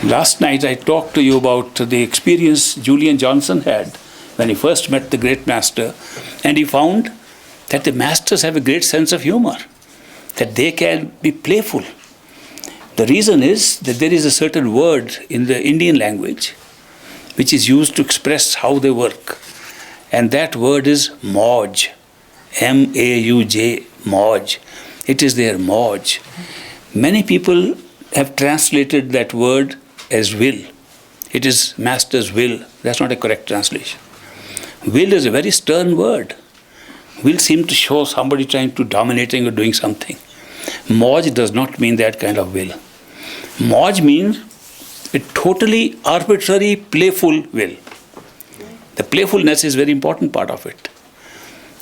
Last night I talked to you about the experience Julian Johnson had when he first met the great master, and he found that the masters have a great sense of humor, that they can be playful. The reason is that there is a certain word in the Indian language which is used to express how they work, and that word is mauj, M-A-U-J, mauj. It is their mauj. Many people have translated that word as will. It is master's will. That's not a correct translation. Will is a very stern word. Will seem to show somebody trying to dominating or doing something. Mauj does not mean that kind of will. Mauj means a totally arbitrary, playful will. The playfulness is a very important part of it.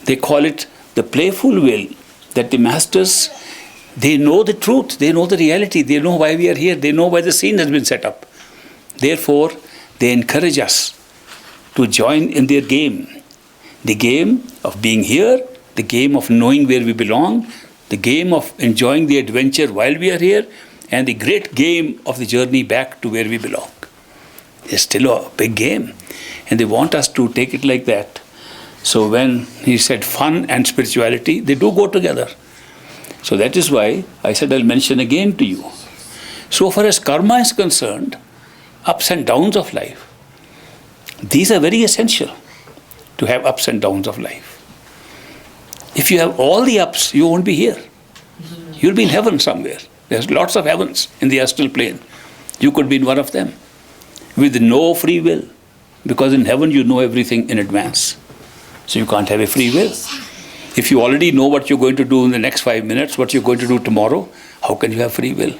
They call it the playful will, that the masters, they know the truth, they know the reality, they know why we are here, they know why the scene has been set up. Therefore, they encourage us to join in their game. The game of being here, the game of knowing where we belong, the game of enjoying the adventure while we are here, and the great game of the journey back to where we belong. It's still a big game, and they want us to take it like that. So when he said fun and spirituality, they do go together. So that is why I said I'll mention again to you. So far as karma is concerned, ups and downs of life, these are very essential to have ups and downs of life. If you have all the ups, you won't be here. You'll be in heaven somewhere. There's lots of heavens in the astral plane. You could be in one of them with no free will, because in heaven you know everything in advance. So you can't have a free will. If you already know what you're going to do in the next 5 minutes, what you're going to do tomorrow, how can you have free will?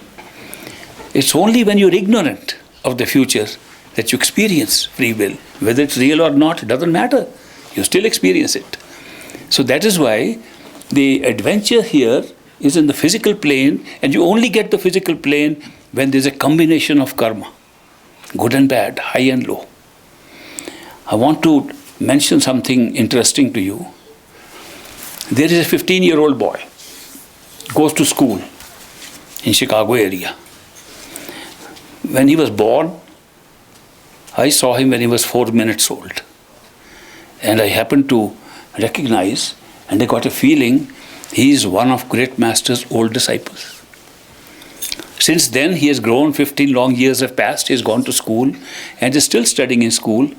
It's only when you're ignorant of the future that you experience free will. Whether it's real or not, it doesn't matter. You still experience it. So that is why the adventure here is in the physical plane, and you only get the physical plane when there's a combination of karma, good and bad, high and low. I want to mention something interesting to you. There is a 15-year-old boy, goes to school in Chicago area. When he was born, I saw him when he was 4 minutes old. And I happened to recognize, and I got a feeling, he is one of great master's old disciples. Since then, he has grown, 15 long years have passed, he has gone to school and is still studying in school.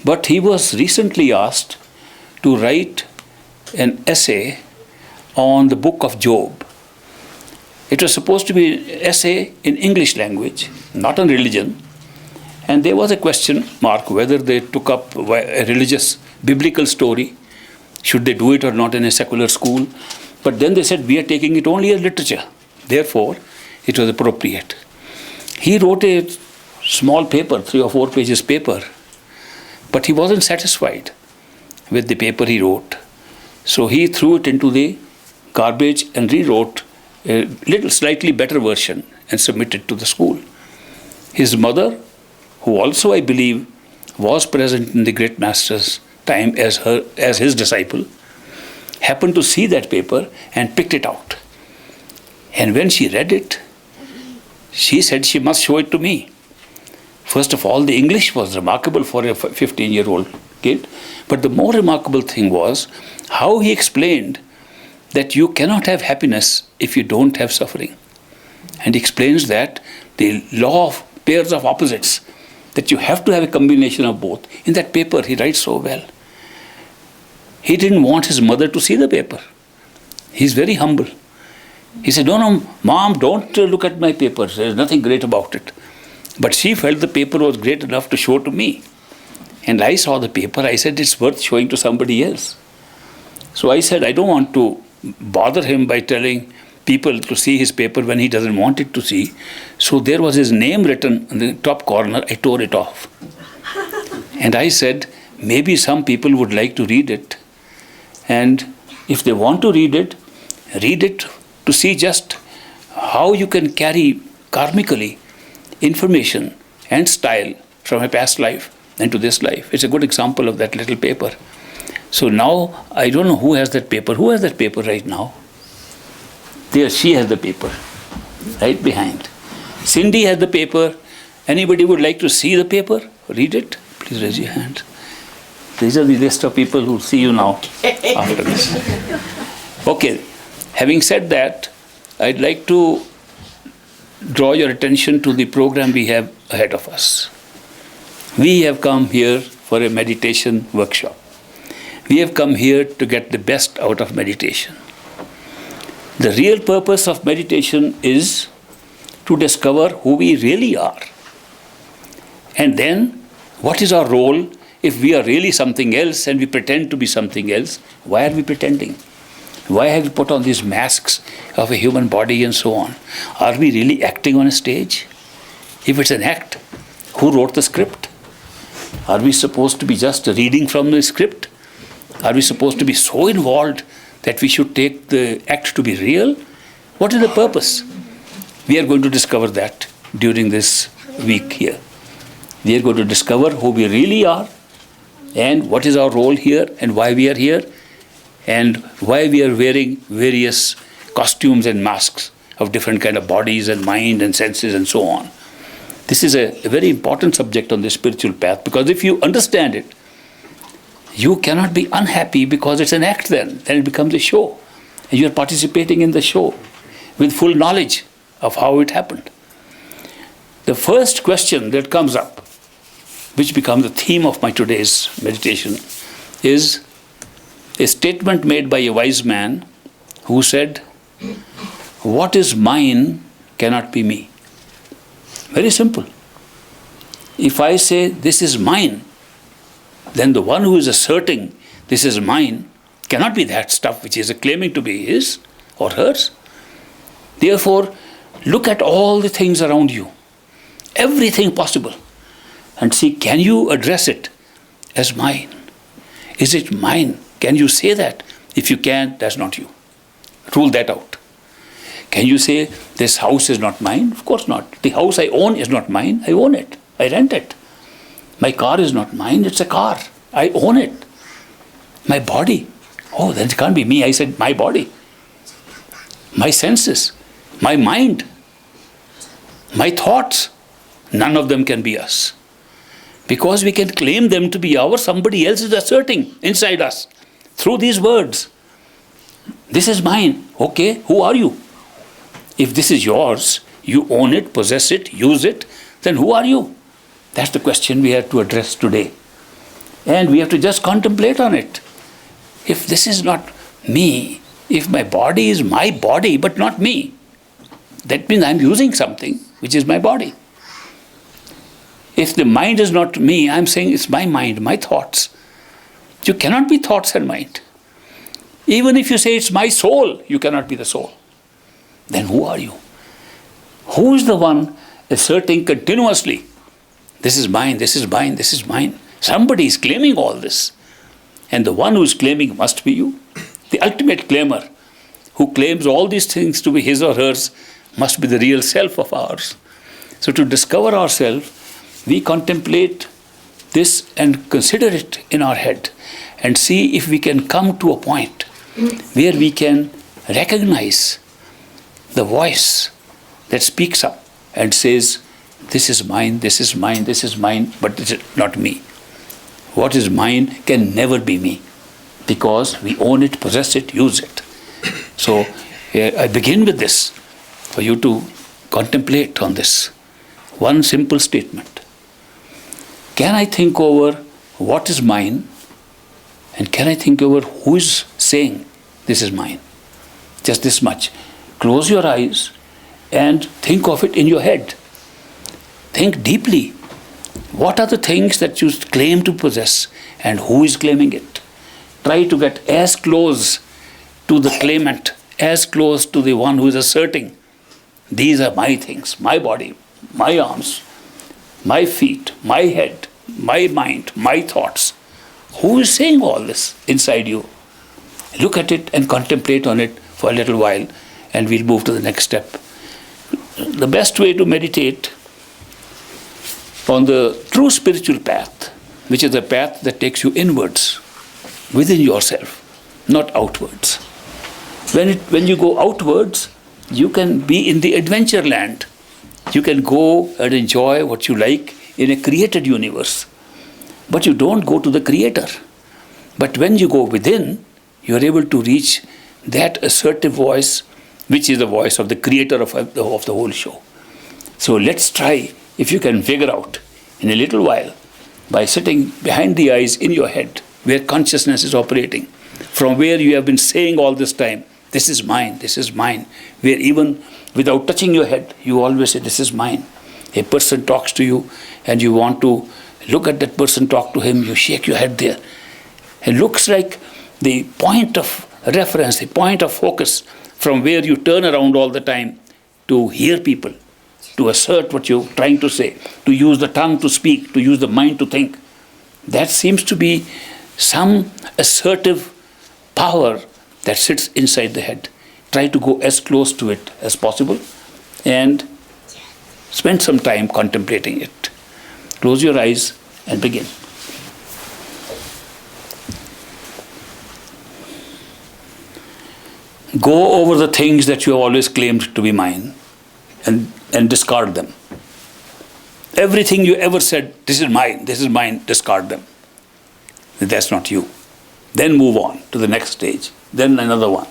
But he was recently asked to write an essay on the book of Job. It was supposed to be an essay in English language, not on religion. And there was a question mark whether they took up a religious, biblical story. Should they do it or not in a secular school? But then they said, we are taking it only as literature. Therefore, it was appropriate. He wrote a small paper, 3 or 4 pages paper, but he wasn't satisfied with the paper he wrote. So he threw it into the garbage and rewrote a little slightly better version and submitted to the school. His mother, who also I believe was present in the great master's time as his disciple, happened to see that paper and picked it out. And when she read it, she said she must show it to me. First of all, the English was remarkable for a 15-year-old kid. But the more remarkable thing was how he explained that you cannot have happiness if you don't have suffering. And he explains that the law of pairs of opposites, that you have to have a combination of both. In that paper, he writes so well. He didn't want his mother to see the paper. He's very humble. He said, no, Mom, don't look at my paper. There's nothing great about it. But she felt the paper was great enough to show to me. And I saw the paper. I said, it's worth showing to somebody else. So I said, I don't want to bother him by telling people to see his paper when he doesn't want it to see. So there was his name written in the top corner. I tore it off. And I said, maybe some people would like to read it. And if they want to read it to see just how you can carry karmically information and style from a past life into this life. It's a good example of that little paper. So now, I don't know who has that paper. Who has that paper right now? There, she has the paper, right behind. Cindy has the paper, Anybody would like to see the paper? Read it? Please raise your hand. These are the list of people who will see you now after this. Okay, having said that, I'd like to draw your attention to the program we have ahead of us. We have come here for a meditation workshop. We have come here to get the best out of meditation. The real purpose of meditation is to discover who we really are. And then, what is our role if we are really something else and we pretend to be something else? Why are we pretending? Why have we put on these masks of a human body and so on? Are we really acting on a stage? If it's an act, who wrote the script? Are we supposed to be just reading from the script? Are we supposed to be so involved that we should take the act to be real? What is the purpose? We are going to discover that during this week here. We are going to discover who we really are and what is our role here and why we are here and why we are wearing various costumes and masks of different kind of bodies and mind and senses and so on. This is a very important subject on the spiritual path, because if you understand it, you cannot be unhappy because it's an act then it becomes a show. And you are participating in the show with full knowledge of how it happened. The first question that comes up, which becomes the theme of my today's meditation, is a statement made by a wise man who said, "What is mine cannot be me." Very simple. If I say this is mine, then the one who is asserting this is mine cannot be that stuff which is claiming to be his or hers. Therefore, look at all the things around you, everything possible, and see, can you address it as mine? Is it mine? Can you say that? If you can, that's not you. Rule that out. Can you say, this house is not mine? Of course not. The house I own is not mine. I own it. I rent it. My car is not mine. It's a car. I own it. My body. Oh, then it can't be me. I said my body. My senses. My mind. My thoughts. None of them can be us. Because we can claim them to be ours, somebody else is asserting inside us through these words. This is mine. Okay, who are you? If this is yours, you own it, possess it, use it, then who are you? That's the question we have to address today. And we have to just contemplate on it. If this is not me, if my body is my body but not me, that means I'm using something which is my body. If the mind is not me, I'm saying it's my mind, my thoughts. You cannot be thoughts and mind. Even if you say it's my soul, you cannot be the soul. Then who are you? Who is the one asserting continuously, this is mine, this is mine, this is mine? Somebody is claiming all this. And the one who is claiming must be you. The ultimate claimer, who claims all these things to be his or hers, must be the real self of ours. So to discover ourselves, we contemplate this and consider it in our head and see if we can come to a point where we can recognize the voice that speaks up and says, this is mine, this is mine, this is mine, but it is not me. What is mine can never be me, because we own it, possess it, use it. So I begin with this for you to contemplate on this. One simple statement. Can I think over what is mine, and can I think over who is saying this is mine? Just this much. Close your eyes and think of it in your head. Think deeply. What are the things that you claim to possess and who is claiming it? Try to get as close to the claimant, as close to the one who is asserting, these are my things, my body, my arms, my feet, my head, my mind, my thoughts. Who is saying all this inside you? Look at it and contemplate on it for a little while, and we'll move to the next step. The best way to meditate on the true spiritual path, which is a path that takes you inwards, within yourself, not outwards. When you go outwards, you can be in the adventure land You can go and enjoy what you like in a created universe. But you don't go to the creator. But when you go within, you are able to reach that assertive voice, which is the voice of the creator of the whole show. So let's try, if you can figure out in a little while, by sitting behind the eyes in your head, where consciousness is operating, from where you have been saying all this time, this is mine, where even without touching your head, you always say, this is mine. A person talks to you and you want to look at that person, talk to him, you shake your head there. It looks like the point of reference, the point of focus from where you turn around all the time to hear people, to assert what you're trying to say, to use the tongue to speak, to use the mind to think. That seems to be some assertive power that sits inside the head. Try to go as close to it as possible and spend some time contemplating it. Close your eyes and begin. Go over the things that you have always claimed to be mine and discard them. Everything you ever said, this is mine, discard them. That's not you. Then move on to the next stage. Then another one.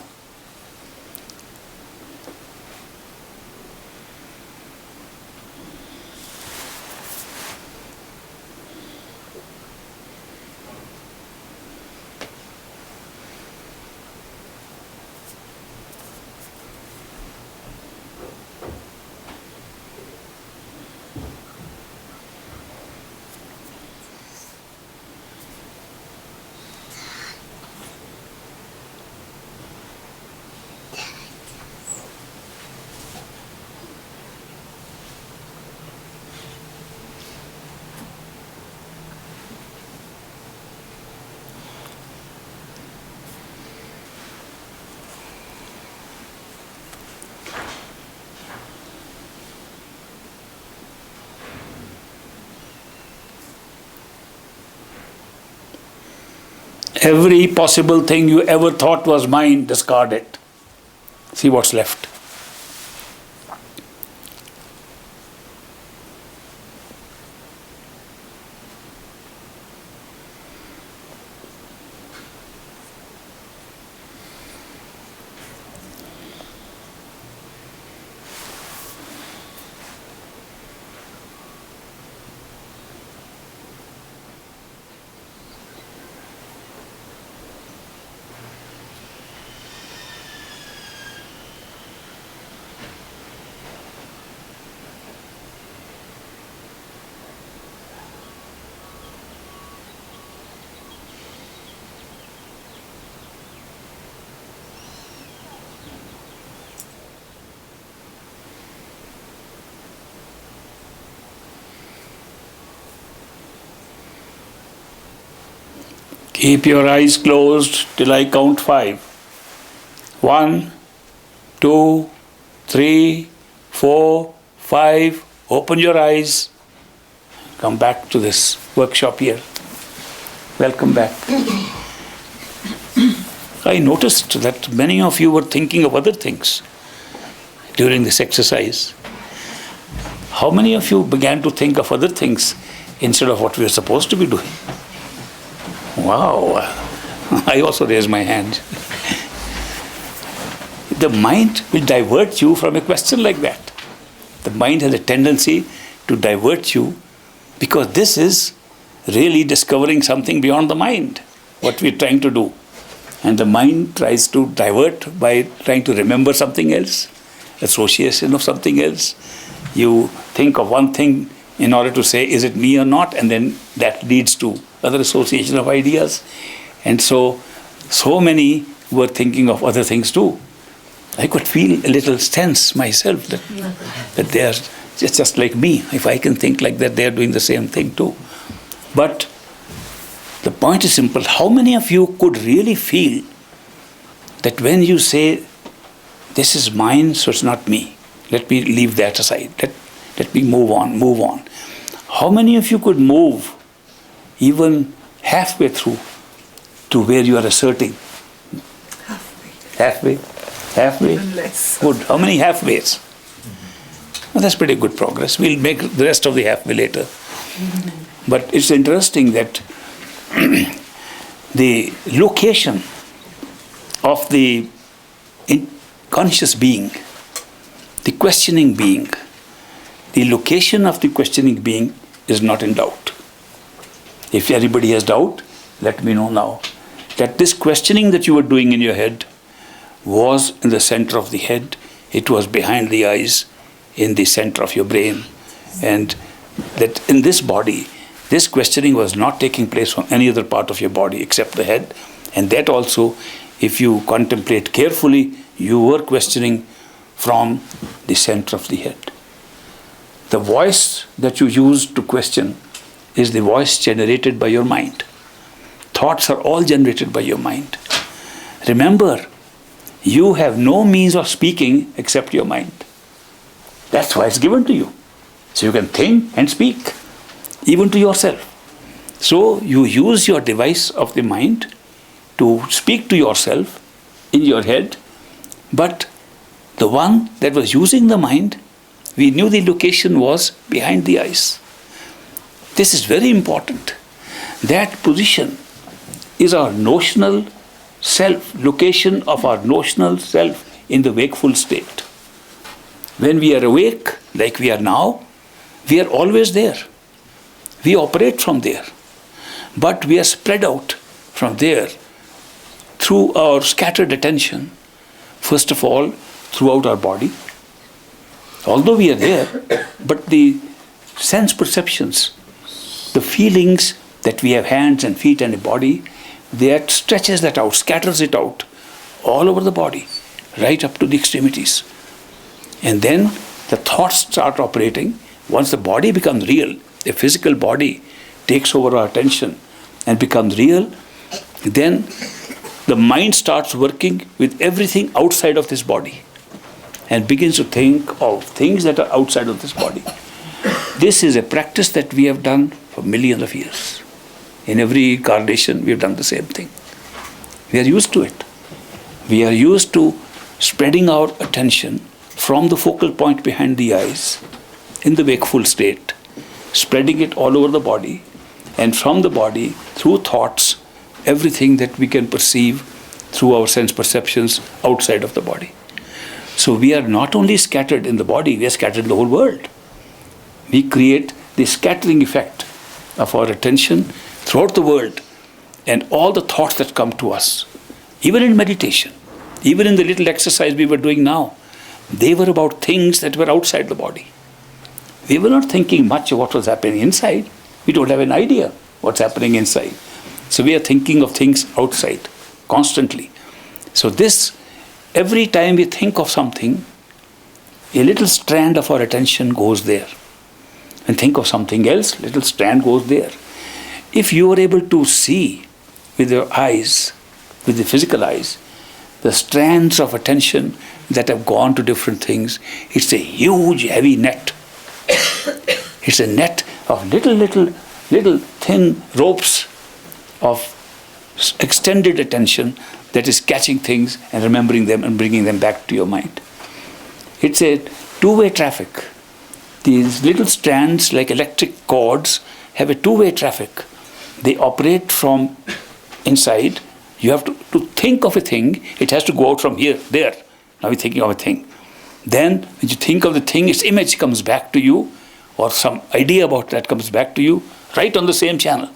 Every possible thing you ever thought was mine, discard it. See what's left. Keep your eyes closed till I count 5. 1, 2, 3, 4, 5. Open your eyes. Come back to this workshop here. Welcome back. I noticed that many of you were thinking of other things during this exercise. How many of you began to think of other things instead of what we were supposed to be doing? Wow, I also raised my hand. The mind will divert you from a question like that. The mind has a tendency to divert you because this is really discovering something beyond the mind, what we're trying to do. And the mind tries to divert by trying to remember something else, association of something else. You think of one thing in order to say, is it me or not? And then that leads to other association of ideas. And so many were thinking of other things too. I could feel a little sense myself that they are just like me. If I can think like that, they are doing the same thing too. But the point is simple. How many of you could really feel that when you say, this is mine, so it's not me. Let me leave that aside. Let me move on. How many of you could move even halfway through to where you are asserting? Halfway? Even less. Good. How many halfways? Well, that's pretty good progress. We'll make the rest of the halfway later. But it's interesting that the location of the conscious being, the questioning being, the location of the questioning being is not in doubt. If anybody has doubt, let me know now. That this questioning that you were doing in your head was in the center of the head, it was behind the eyes, in the center of your brain. And that in this body, this questioning was not taking place from any other part of your body except the head. And that also, if you contemplate carefully, you were questioning from the center of the head. The voice that you use to question is the voice generated by your mind. Thoughts are all generated by your mind. Remember, you have no means of speaking except your mind. That's why it's given to you. So you can think and speak, even to yourself. So you use your device of the mind to speak to yourself in your head, but the one that was using the mind, we knew the location was behind the eyes. This is very important. That position is our notional self, location of our notional self in the wakeful state. When we are awake, like we are now, we are always there. We operate from there. But we are spread out from there through our scattered attention, first of all, throughout our body. Although we are there, but the sense perceptions, the feelings that we have hands and feet and a body, that stretches that out, scatters it out all over the body, right up to the extremities. And then the thoughts start operating. Once the body becomes real, a physical body takes over our attention and becomes real, then the mind starts working with everything outside of this body and begins to think of things that are outside of this body. This is a practice that we have done for millions of years. In every incarnation, we have done the same thing. We are used to it. We are used to spreading our attention from the focal point behind the eyes in the wakeful state, spreading it all over the body, and from the body, through thoughts, everything that we can perceive through our sense perceptions outside of the body. So we are not only scattered in the body, we are scattered in the whole world. We create the scattering effect of our attention throughout the world, and all the thoughts that come to us, even in meditation, even in the little exercise we were doing now, they were about things that were outside the body. We were not thinking much of what was happening inside. We don't have an idea what's happening inside. So we are thinking of things outside constantly. So this, every time we think of something, a little strand of our attention goes there. And think of something else, little strand goes there. If you are able to see with your eyes, with the physical eyes, the strands of attention that have gone to different things, it's a huge, heavy net. It's a net of little thin ropes of extended attention that is catching things and remembering them and bringing them back to your mind. It's a two-way traffic. These little strands, like electric cords, have a two-way traffic. They operate from inside. You have to think of a thing, it has to go out from here, there. Now you're thinking of a thing. Then, when you think of the thing, its image comes back to you, or some idea about that comes back to you, right on the same channel.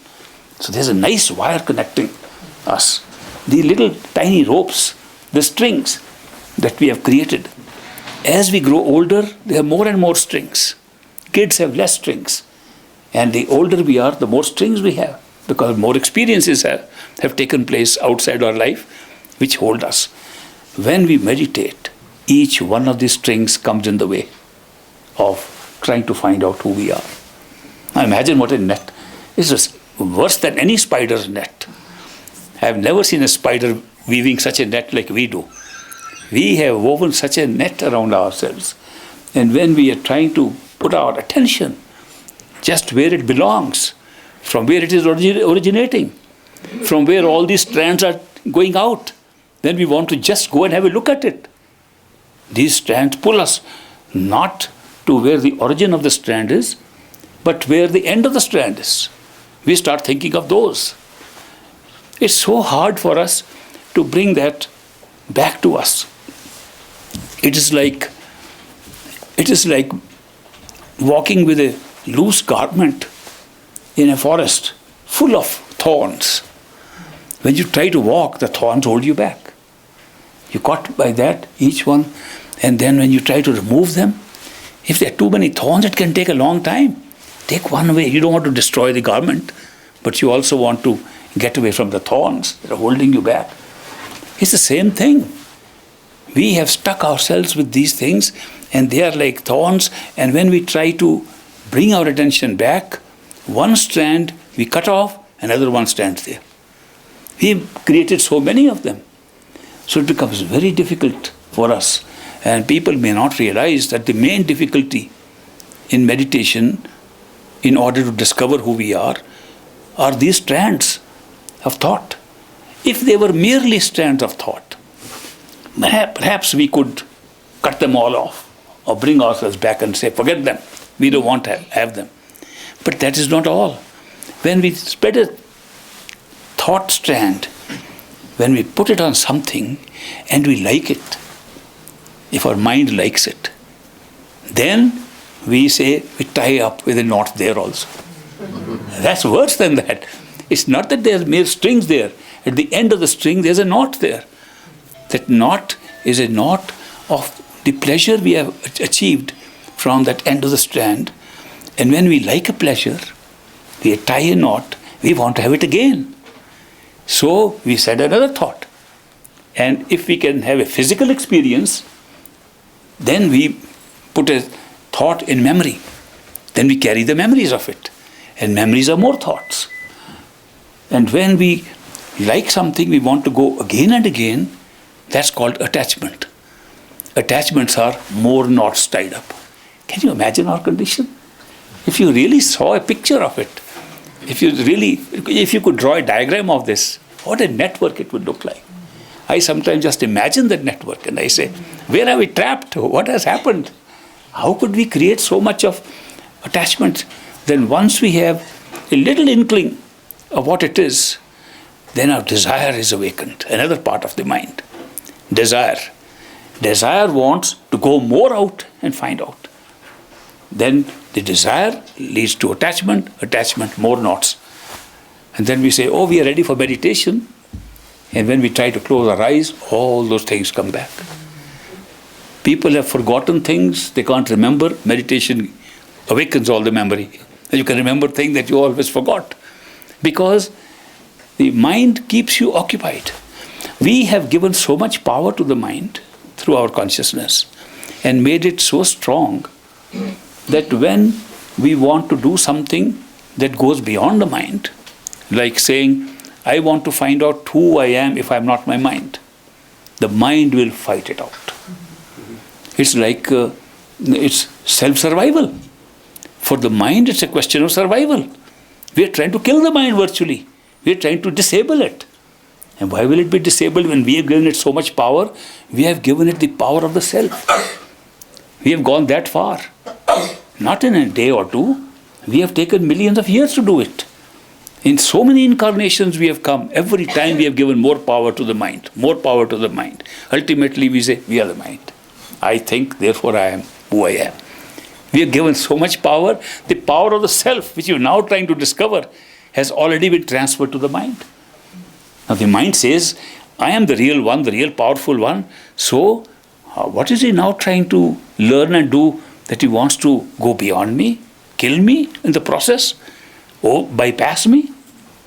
So there's a nice wire connecting us. The little tiny ropes, the strings that we have created. As we grow older, there are more and more strings. Kids have less strings. And the older we are, the more strings we have, because more experiences have taken place outside our life, which hold us. When we meditate, each one of these strings comes in the way of trying to find out who we are. Now imagine what a net. It's just worse than any spider's net. I have never seen a spider weaving such a net like we do. We have woven such a net around ourselves. And when we are trying to put our attention just where it belongs, from where it is originating, from where all these strands are going out, then we want to just go and have a look at it. These strands pull us not to where the origin of the strand is, but where the end of the strand is. We start thinking of those. It's so hard for us to bring that back to us. It is like walking with a loose garment in a forest full of thorns. When you try to walk, the thorns hold you back. You're caught by that, each one, and then when you try to remove them, if there are too many thorns, it can take a long time. Take one away. You don't want to destroy the garment, but you also want to get away from the thorns that are holding you back. It's the same thing. We have stuck ourselves with these things, and they are like thorns, and when we try to bring our attention back, one strand we cut off, another one stands there. We created so many of them. So it becomes very difficult for us. And people may not realize that the main difficulty in meditation, in order to discover who we are these strands of thought. If they were merely strands of thought, perhaps we could cut them all off or bring ourselves back and say, forget them. We don't want to have them. But that is not all. When we spread a thought strand, when we put it on something and we like it, if our mind likes it, then we say we tie up with a knot there also. That's worse than that. It's not that there's mere strings there. At the end of the string, there's a knot there. That knot is a knot of the pleasure we have achieved from that end of the strand. And when we like a pleasure, we tie a knot, we want to have it again. So we said another thought. And if we can have a physical experience, then we put a thought in memory. Then we carry the memories of it. And memories are more thoughts. And when we like something, we want to go again and again, that's called attachment. Attachments are more knots tied up. Can you imagine our condition? If you really saw a picture of it, if you could draw a diagram of this, what a network it would look like. I sometimes just imagine that network and I say, where are we trapped? What has happened? How could we create so much of attachment? Then once we have a little inkling of what it is, then our desire is awakened, another part of the mind. Desire. Desire wants to go more out and find out. Then the desire leads to attachment, attachment, more knots. And then we say, oh, we are ready for meditation. And when we try to close our eyes, all those things come back. People have forgotten things they can't remember. Meditation awakens all the memory. And you can remember things that you always forgot. Because the mind keeps you occupied. We have given so much power to the mind through our consciousness and made it so strong that when we want to do something that goes beyond the mind, like saying, I want to find out who I am if I'm not my mind, the mind will fight it out. It's like, it's self-survival. For the mind, it's a question of survival. We are trying to kill the mind virtually. We are trying to disable it. And why will it be disabled when we have given it so much power? We have given it the power of the self. We have gone that far. Not in a day or two. We have taken millions of years to do it. In so many incarnations we have come. Every time we have given more power to the mind. More power to the mind. Ultimately we say, we are the mind. I think, therefore I am who I am. We have given so much power. The power of the self, which you are now trying to discover, has already been transferred to the mind. Now the mind says, I am the real one, the real powerful one. So, what is he now trying to learn and do that he wants to go beyond me? Kill me in the process? Or bypass me?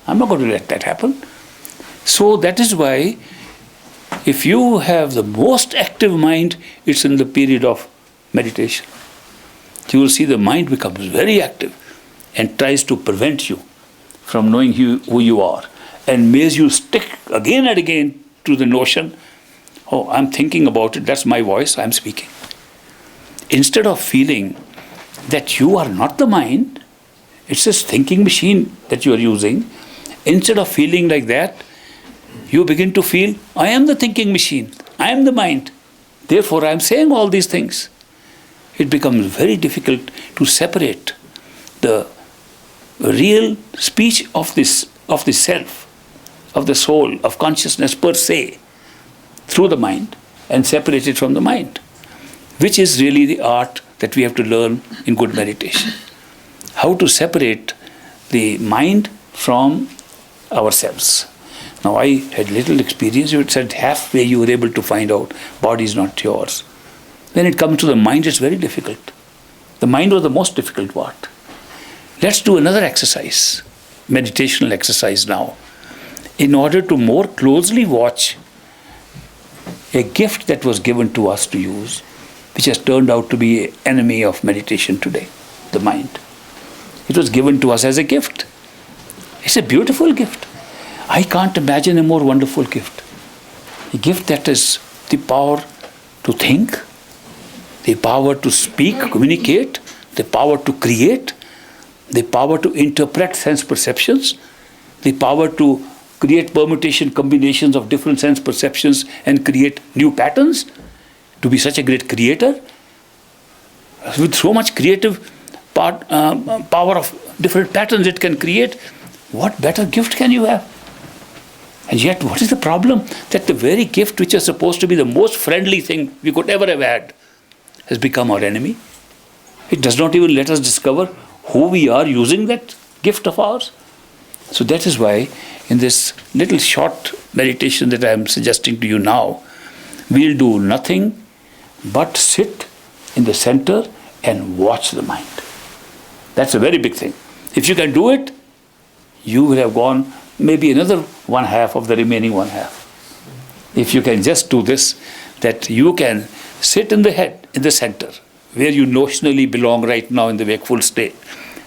I'm not going to let that happen. So that is why, if you have the most active mind, it's in the period of meditation. You will see the mind becomes very active and tries to prevent you from knowing who you are, and makes you stick again and again to the notion, oh, I'm thinking about it, that's my voice, I'm speaking. Instead of feeling that you are not the mind, it's this thinking machine that you are using, instead of feeling like that, you begin to feel, I am the thinking machine, I am the mind, therefore I am saying all these things. it becomes very difficult to separate the real speech of the self, of the soul, of consciousness per se, through the mind, and separate it from the mind, which is really the art that we have to learn in good meditation. How to separate the mind from ourselves. Now, I had little experience. You said halfway you were able to find out body is not yours. When it comes to the mind, it's very difficult. The mind was the most difficult part. Let's do another exercise, meditational exercise now, in order to more closely watch a gift that was given to us to use, which has turned out to be an enemy of meditation today, the mind. It was given to us as a gift. It's a beautiful gift. I can't imagine a more wonderful gift. A gift that is the power to think, the power to speak, communicate, the power to create, the power to interpret sense perceptions, the power to create permutation combinations of different sense perceptions and create new patterns, to be such a great creator, with so much creative power of different patterns it can create. What better gift can you have? And yet, what is the problem? That the very gift which is supposed to be the most friendly thing we could ever have had has become our enemy. It does not even let us discover who we are using that gift of ours. So that is why in this little short meditation that I am suggesting to you now, we'll do nothing but sit in the center and watch the mind. That's a very big thing. If you can do it, you will have gone maybe another one half of the remaining one half. If you can just do this, that you can sit in the head, in the center, where you notionally belong right now in the wakeful state,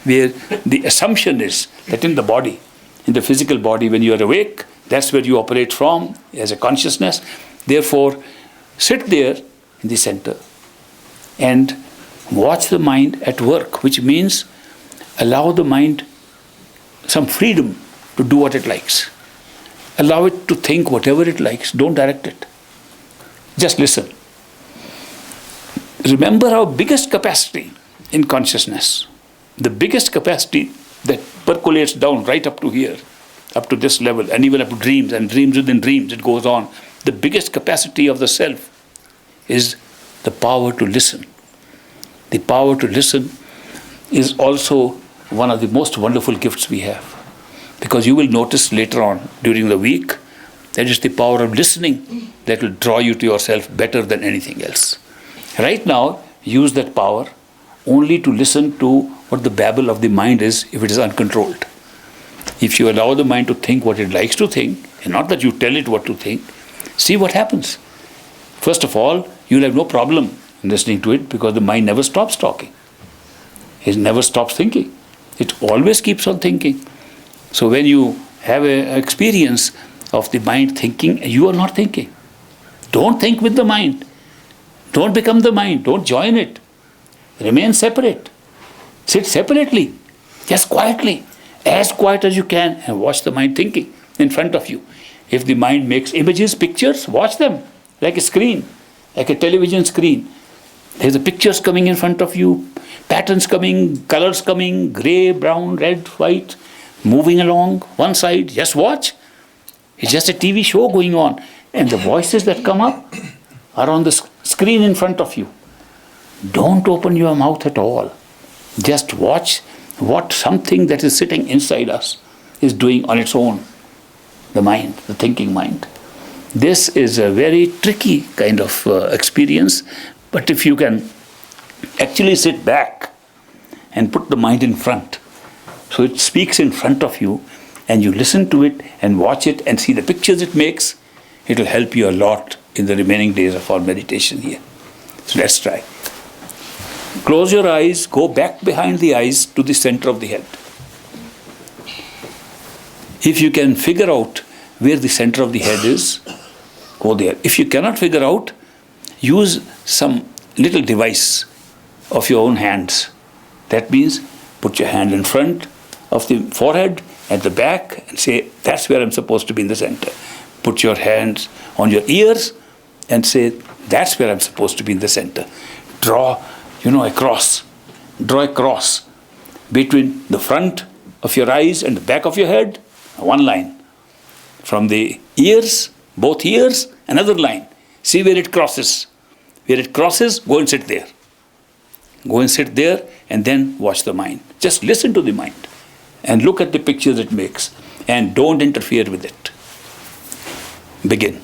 where the assumption is that in the body, in the physical body, when you are awake, that's where you operate from as a consciousness. Therefore, sit there in the center and watch the mind at work, which means allow the mind some freedom to do what it likes. Allow it to think whatever it likes. Don't direct it. Just listen. Remember our biggest capacity in consciousness, the biggest capacity that percolates down right up to here, up to this level, and even up to dreams, and dreams within dreams, it goes on. The biggest capacity of the self is the power to listen. The power to listen is also one of the most wonderful gifts we have. Because you will notice later on during the week, that is the power of listening that will draw you to yourself better than anything else. Right now, use that power only to listen to what the babble of the mind is if it is uncontrolled. If you allow the mind to think what it likes to think, and not that you tell it what to think, see what happens. First of all, you'll have no problem in listening to it because the mind never stops talking. It never stops thinking. It always keeps on thinking. So when you have an experience of the mind thinking, you are not thinking. Don't think with the mind. Don't become the mind. Don't join it. Remain separate. Sit separately. Just quietly. As quiet as you can, and watch the mind thinking in front of you. If the mind makes images, pictures, watch them like a screen, like a television screen. There's the pictures coming in front of you, patterns coming, colors coming, grey, brown, red, white, moving along one side. Just watch. It's just a TV show going on. And the voices that come up are on the screen in front of you. Don't open your mouth at all. Just watch what something that is sitting inside us is doing on its own. The mind, the thinking mind. This is a very tricky kind of experience, but if you can actually sit back and put the mind in front, so it speaks in front of you, and you listen to it and watch it and see the pictures it makes, it will help you a lot in the remaining days of our meditation here. So let's try. Close your eyes, go back behind the eyes to the center of the head. If you can figure out where the center of the head is, go there. If you cannot figure out, use some little device of your own hands. That means put your hand in front of the forehead, at the back, and say, that's where I'm supposed to be in the center. Put your hands on your ears and say, that's where I'm supposed to be in the center. Draw a cross. Draw a cross between the front of your eyes and the back of your head, one line. From the ears, both ears, another line. See where it crosses. Where it crosses, go and sit there. Go and sit there and then watch the mind. Just listen to the mind and look at the pictures it makes and don't interfere with it. Begin.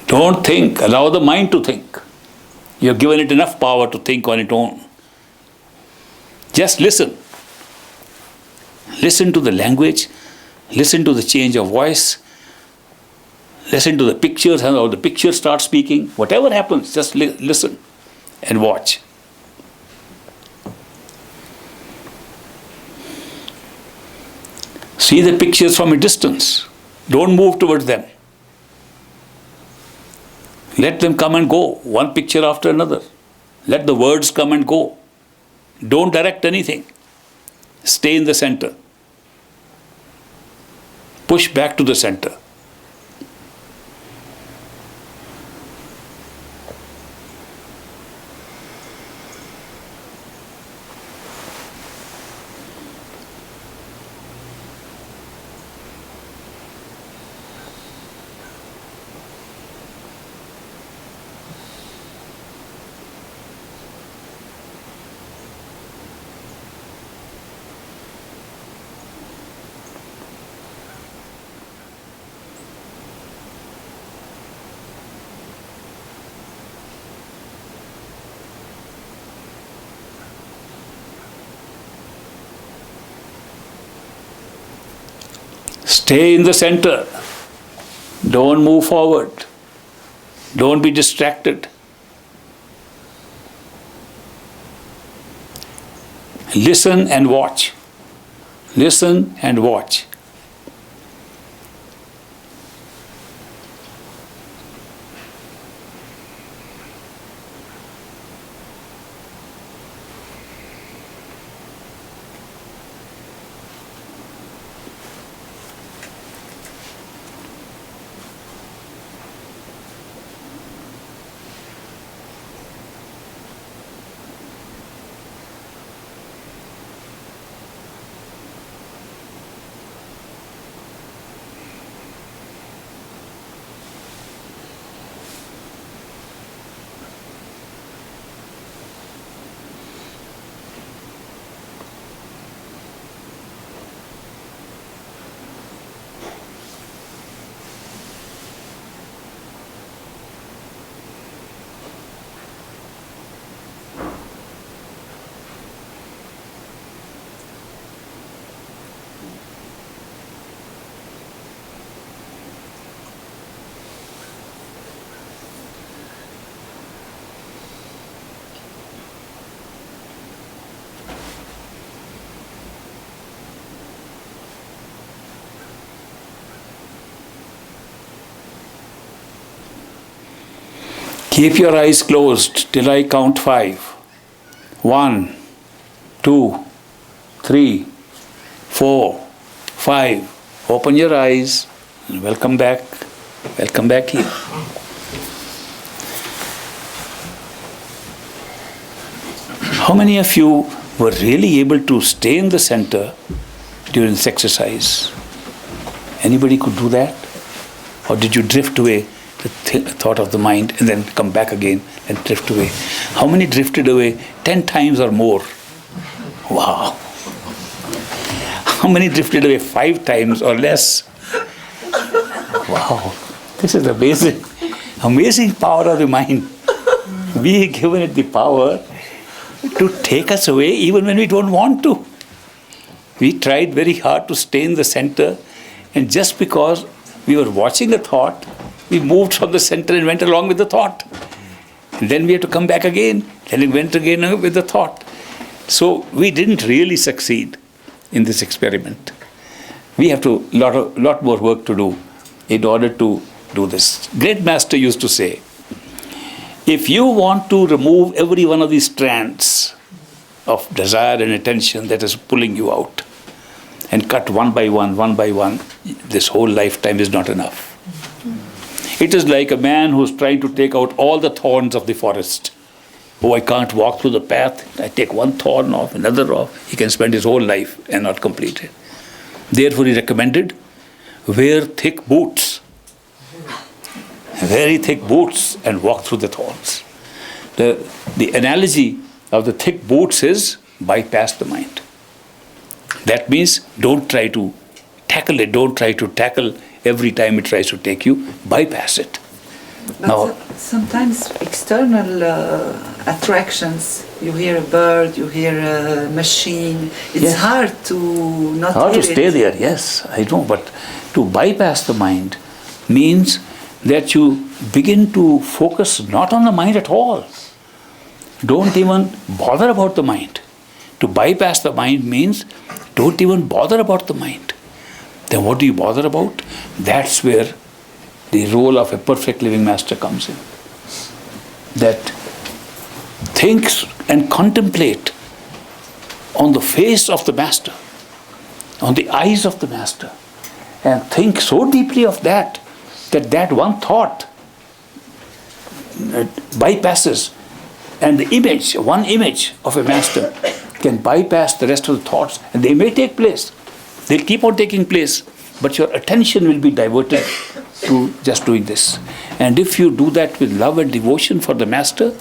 Don't think, allow the mind to think. You have given it enough power to think on its own. Just listen. Listen to the language, listen to the change of voice, listen to the pictures, how the pictures start speaking. Whatever happens, just listen and watch. See the pictures from a distance. Don't move towards them. Let them come and go, one picture after another. Let the words come and go. Don't direct anything. Stay in the center. Push back to the center. Stay in the center. Don't move forward. Don't be distracted. Listen and watch. Listen and watch. Keep your eyes closed till I count 5. 1, 2, 3, 4, 5. Open your eyes and welcome back. Welcome back here. How many of you were really able to stay in the center during this exercise? Anybody could do that? Or did you drift away? The thought of the mind and then come back again and drift away. How many drifted away 10 times or more? Wow. How many drifted away 5 times or less? Wow. This is amazing. Amazing power of the mind. We have given it the power to take us away even when we don't want to. We tried very hard to stay in the center, and just because we were watching a thought, we moved from the center and went along with the thought. And then we had to come back again. Then we went again with the thought. So we didn't really succeed in this experiment. We have to lot more work to do in order to do this. Great Master used to say, If you want to remove every one of these strands of desire and attention that is pulling you out, and cut one by one, this whole lifetime is not enough. It is like a man who's trying to take out all the thorns of the forest. Oh, I can't walk through the path. I take one thorn off, another off. He can spend his whole life and not complete it. Therefore, he recommended, wear thick boots. Very thick boots and walk through the thorns. The analogy of the thick boots is bypass the mind. That means don't try to tackle it. Don't try to tackle every time it tries to take you. Bypass it. But Now, sometimes external attractions, you hear a bird, you hear a machine, it's Yes. hard to not hard hear to stay it. there, yes, I know. But to bypass the mind means that you begin to focus not on the mind at all. Don't even bother about the mind. To bypass the mind means don't even bother about the mind. Then what do you bother about? That's where the role of a perfect living master comes in. That thinks and contemplate on the face of the master, on the eyes of the master, and think so deeply of that one thought bypasses, and the image, one image of a master can bypass the rest of the thoughts, and they may take place. They'll keep on taking place, but your attention will be diverted to just doing this. And if you do that with love and devotion for the master,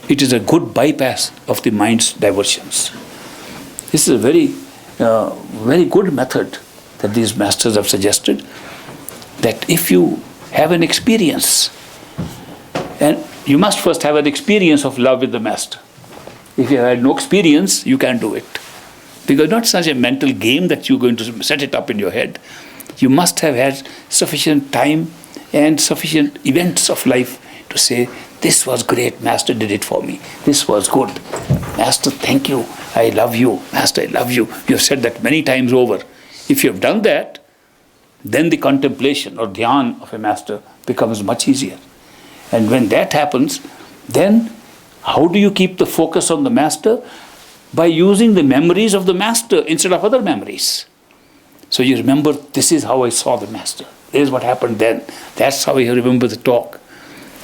it is a good bypass of the mind's diversions. This is a very good method that these masters have suggested, that if you have an experience, and you must first have an experience of love with the master. If you have had no experience, you can't do it. Because it's not such a mental game that you're going to set it up in your head. You must have had sufficient time and sufficient events of life to say, this was great, Master did it for me. This was good. Master, thank you. I love you. Master, I love you. You have said that many times over. If you have done that, then the contemplation or dhyan of a master becomes much easier. And when that happens, then how do you keep the focus on the master? By using the memories of the master instead of other memories. So you remember, this is how I saw the master. This is what happened then. That's how I remember the talk.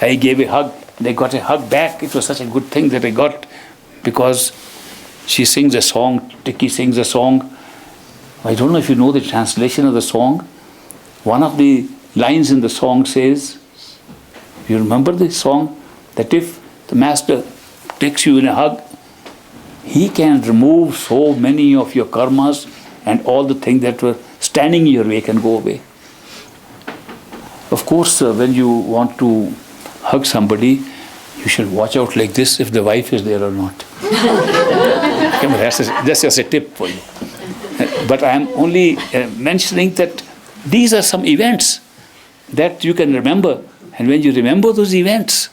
I gave a hug, and I got a hug back. It was such a good thing that I got, because she sings a song, Tikki sings a song. I don't know if you know the translation of the song. One of the lines in the song says, you remember the song? That if the master takes you in a hug, he can remove so many of your karmas, and all the things that were standing in your way can go away. Of course, when you want to hug somebody, you should watch out like this if the wife is there or not. That's just a tip for you. But I am only mentioning that these are some events that you can remember. And when you remember those events,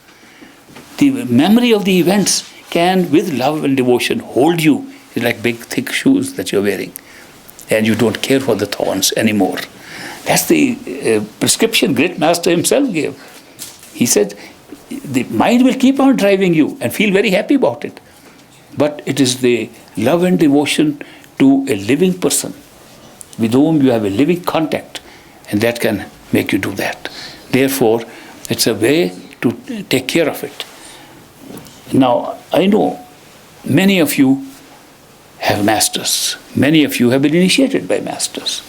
the memory of the events can, with love and devotion, hold you. It's like big, thick shoes that you're wearing. And you don't care for the thorns anymore. That's the prescription great master himself gave. He said, the mind will keep on driving you and feel very happy about it. But it is the love and devotion to a living person with whom you have a living contact, and that can make you do that. Therefore, it's a way to take care of it. Now, I know many of you have masters. Many of you have been initiated by masters.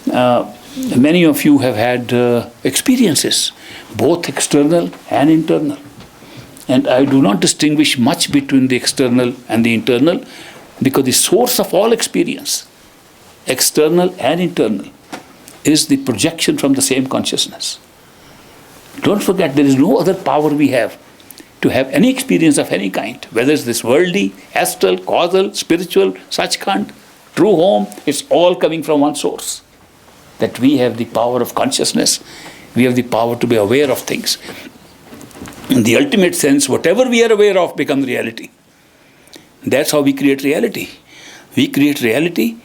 Many of you have had experiences, both external and internal. And I do not distinguish much between the external and the internal, because the source of all experience, external and internal, is the projection from the same consciousness. Don't forget, there is no other power we have to have any experience of any kind, whether it's this worldly, astral, causal, spiritual, Sachkhand, true home, it's all coming from one source. That we have the power of consciousness, we have the power to be aware of things. In the ultimate sense, whatever we are aware of becomes reality. That's how we create reality. We create reality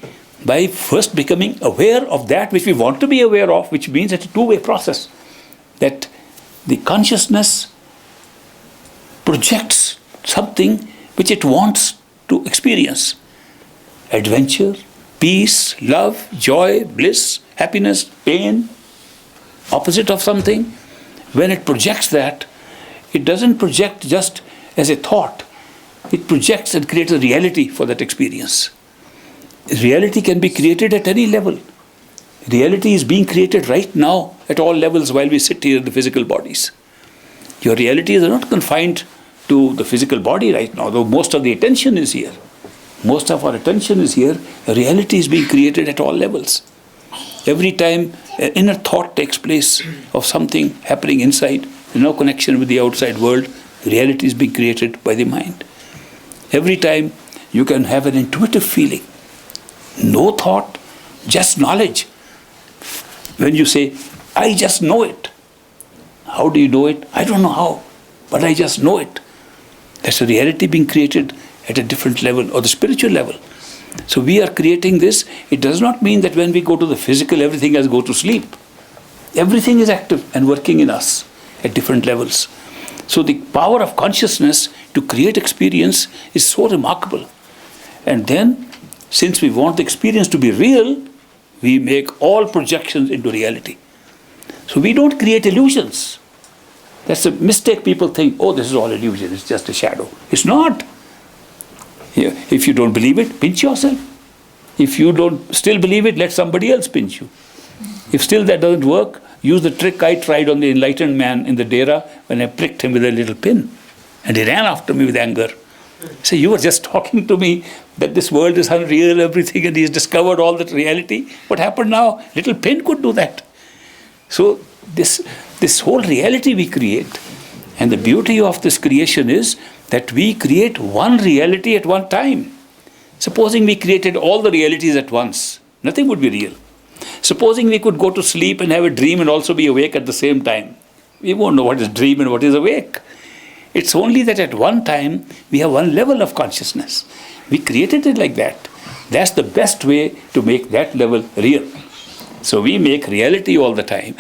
by first becoming aware of that which we want to be aware of, which means it's a two-way process. That the consciousness projects something which it wants to experience. Adventure, peace, love, joy, bliss, happiness, pain, opposite of something. When it projects that, it doesn't project just as a thought. It projects and creates a reality for that experience. Reality can be created at any level. Reality is being created right now at all levels while we sit here in the physical bodies. Your realities are not confined to the physical body right now, though most of the attention is here. Most of our attention is here. Reality is being created at all levels. Every time an inner thought takes place of something happening inside, there's no connection with the outside world, reality is being created by the mind. Every time you can have an intuitive feeling. No thought, just knowledge. When you say, I just know it. How do you know it? I don't know how, but I just know it. That's a reality being created at a different level, or the spiritual level. So we are creating this. It does not mean that when we go to the physical, everything has go to sleep. Everything is active and working in us at different levels. So the power of consciousness to create experience is so remarkable. And then, since we want the experience to be real, we make all projections into reality. So we don't create illusions. That's a mistake. People think, oh, this is all illusion, it's just a shadow. It's not. If you don't believe it, pinch yourself. If you don't still believe it, let somebody else pinch you. If still that doesn't work, use the trick I tried on the enlightened man in the Dera when I pricked him with a little pin. And he ran after me with anger. So you were just talking to me that this world is unreal, everything, and he's discovered all that reality. What happened now? Little pin could do that. So this whole reality we create, and the beauty of this creation is that we create one reality at one time. Supposing we created all the realities at once, nothing would be real. Supposing we could go to sleep and have a dream and also be awake at the same time, we won't know what is dream and what is awake. It's only that at one time we have one level of consciousness. We created it like that. That's the best way to make that level real. So we make reality all the time,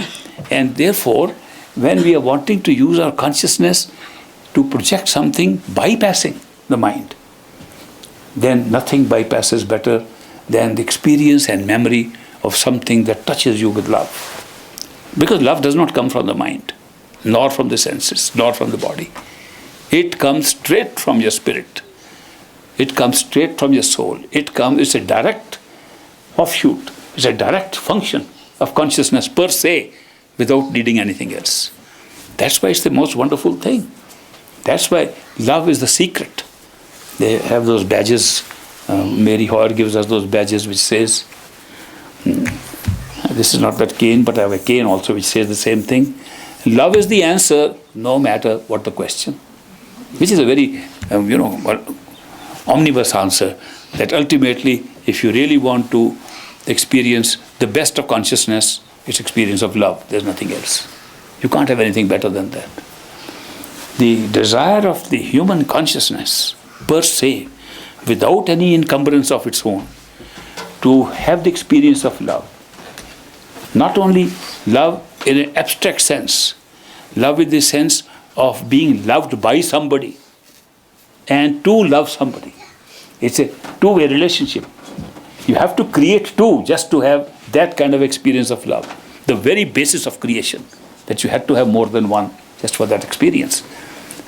and therefore when we are wanting to use our consciousness to project something bypassing the mind, then nothing bypasses better than the experience and memory of something that touches you with love. Because love does not come from the mind, nor from the senses, nor from the body. It comes straight from your spirit. It comes straight from your soul. It's a direct offshoot. It's a direct function of consciousness per se, without needing anything else. That's why it's the most wonderful thing. That's why love is the secret. They have those badges. Mary Hoyer gives us those badges which says, this is not that cane, but I have a cane also which says the same thing. Love is the answer, no matter what the question. Which is a very, omnibus answer. That ultimately, if you really want to experience the best of consciousness, it's experience of love. There's nothing else. You can't have anything better than that. The desire of the human consciousness, per se, without any encumbrance of its own, to have the experience of love. Not only love in an abstract sense, love in the sense of being loved by somebody and to love somebody. It's a two-way relationship. You have to create two just to have that kind of experience of love. The very basis of creation, that you had to have more than one just for that experience.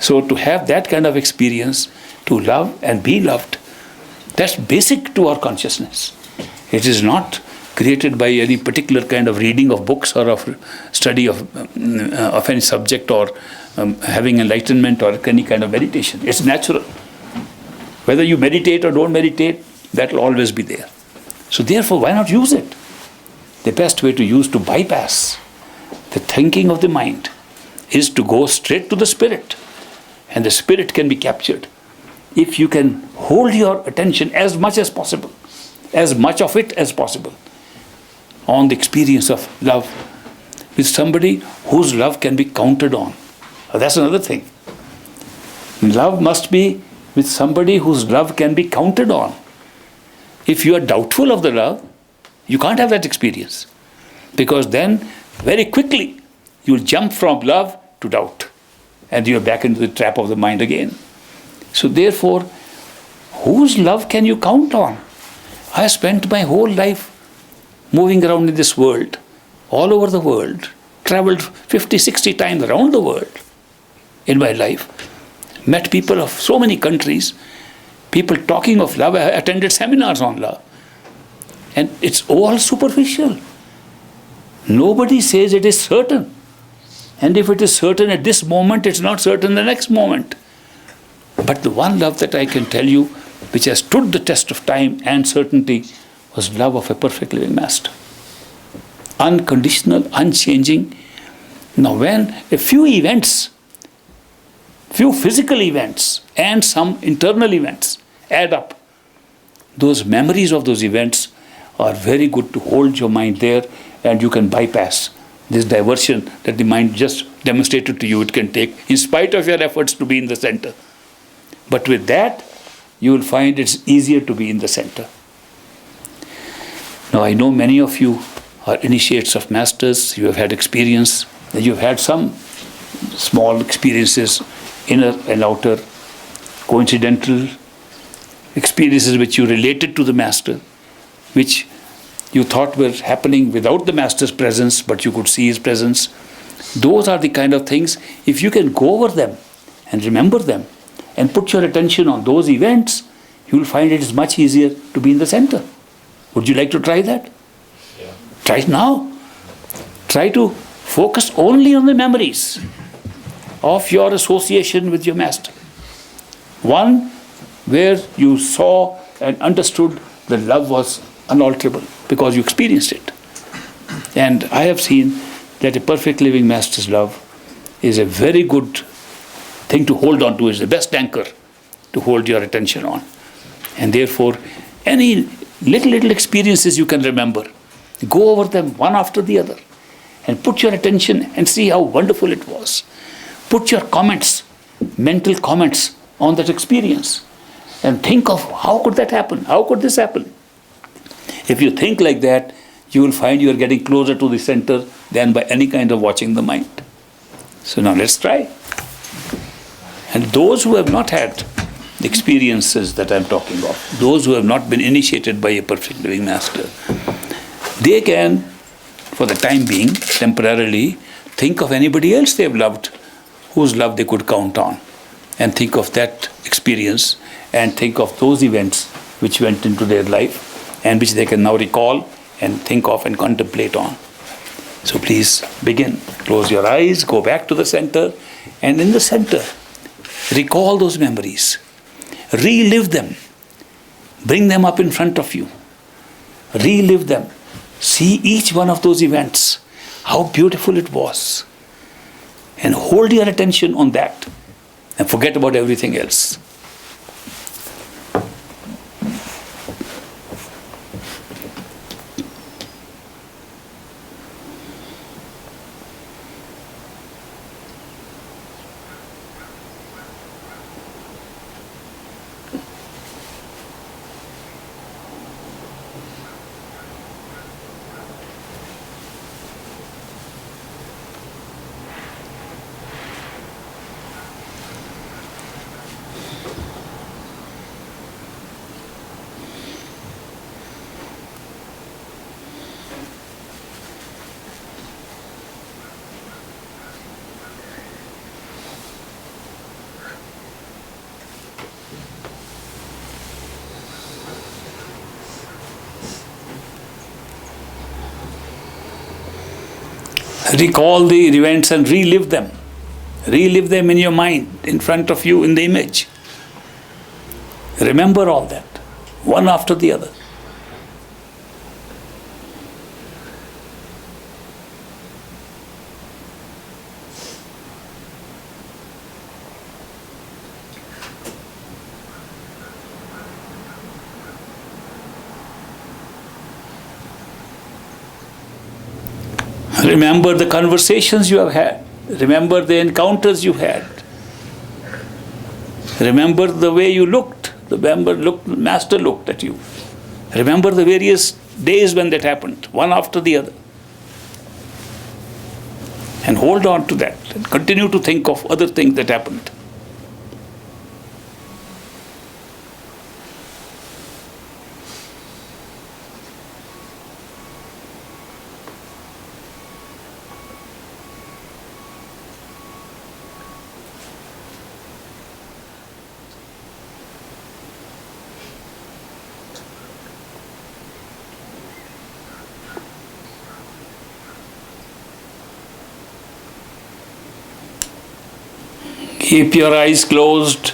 So to have that kind of experience, to love and be loved, that's basic to our consciousness. It is not created by any particular kind of reading of books or of study of any subject or having enlightenment or any kind of meditation. It's natural. Whether you meditate or don't meditate, that will always be there. So therefore, why not use it? The best way to use to bypass the thinking of the mind is to go straight to the spirit. And the spirit can be captured if you can hold your attention as much as possible, as much of it as possible, on the experience of love with somebody whose love can be counted on. That's another thing. Love must be with somebody whose love can be counted on. If you are doubtful of the love, you can't have that experience. Because then, very quickly, you'll jump from love to doubt. and you're back into the trap of the mind again. So therefore, whose love can you count on? I spent my whole life moving around in this world, all over the world, traveled 50, 60 times around the world in my life, met people of so many countries, people talking of love. I attended seminars on love. And it's all superficial. Nobody says it is certain. And if it is certain at this moment, it's not certain the next moment. But the one love that I can tell you, which has stood the test of time and certainty, was love of a perfect living master. Unconditional, unchanging. Now when a few events, few physical events and some internal events add up, those memories of those events are very good to hold your mind there, and you can bypass this diversion that the mind just demonstrated to you it can take in spite of your efforts to be in the center. But with that, you will find it's easier to be in the center. Now I know many of you are initiates of masters, you have had experience, and you have had some small experiences, inner and outer, coincidental experiences which you related to the master, which you thought were happening without the master's presence, but you could see his presence. Those are the kind of things, if you can go over them and remember them and put your attention on those events, you will find it is much easier to be in the center. Would you like to try that? Yeah. Try it now. Try to focus only on the memories of your association with your master. One where you saw and understood that love was unalterable because you experienced it. And I have seen that a perfect living master's love is a very good thing to hold on to, is the best anchor to hold your attention on. And therefore, any little experiences you can remember, go over them one after the other and put your attention and see how wonderful it was. Put your comments, mental comments on that experience and think of how could that happen? How could this happen? If you think like that, you will find you are getting closer to the center than by any kind of watching the mind. So now let's try. And those who have not had the experiences that I'm talking of, those who have not been initiated by a perfect living master, they can, for the time being, temporarily, think of anybody else they have loved, whose love they could count on, and think of that experience, and think of those events which went into their life, and which they can now recall and think of and contemplate on. So please begin. Close your eyes, go back to the center, and in the center, recall those memories. Relive them. Bring them up in front of you. Relive them. See each one of those events, how beautiful it was. And hold your attention on that. And forget about everything else. Recall the events and relive them. Relive them in your mind, in front of you, in the image. Remember all that, one after the other. Remember the conversations you have had. Remember the encounters you had. Remember the way you looked. Remember the master looked at you. Remember the various days when that happened, one after the other. And hold on to that and continue to think of other things that happened. Keep your eyes closed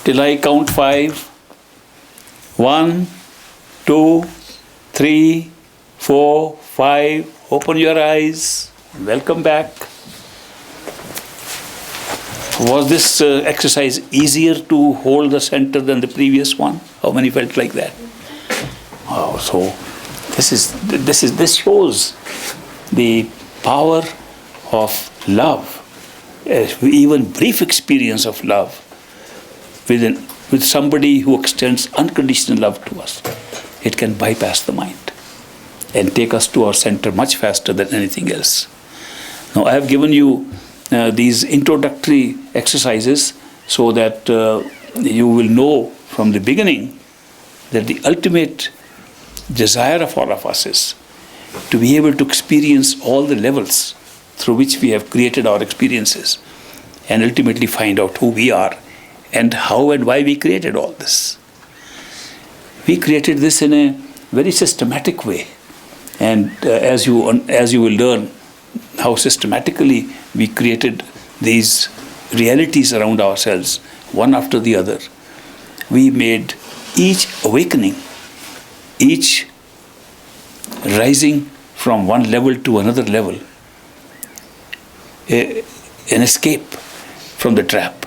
till I count 5. 1, 2, 3, 4, 5. Open your eyes. Welcome back. Was this exercise easier to hold the center than the previous one? How many felt like that? Oh, so this shows the power of love. Even brief experience of love with somebody who extends unconditional love to us, it can bypass the mind and take us to our center much faster than anything else. Now, I have given you these introductory exercises so that you will know from the beginning that the ultimate desire of all of us is to be able to experience all the levels through which we have created our experiences and ultimately find out who we are and how and why we created all this. We created this in a very systematic way, and as you will learn how systematically we created these realities around ourselves, one after the other, we made each awakening, each rising from one level to another level, an escape from the trap,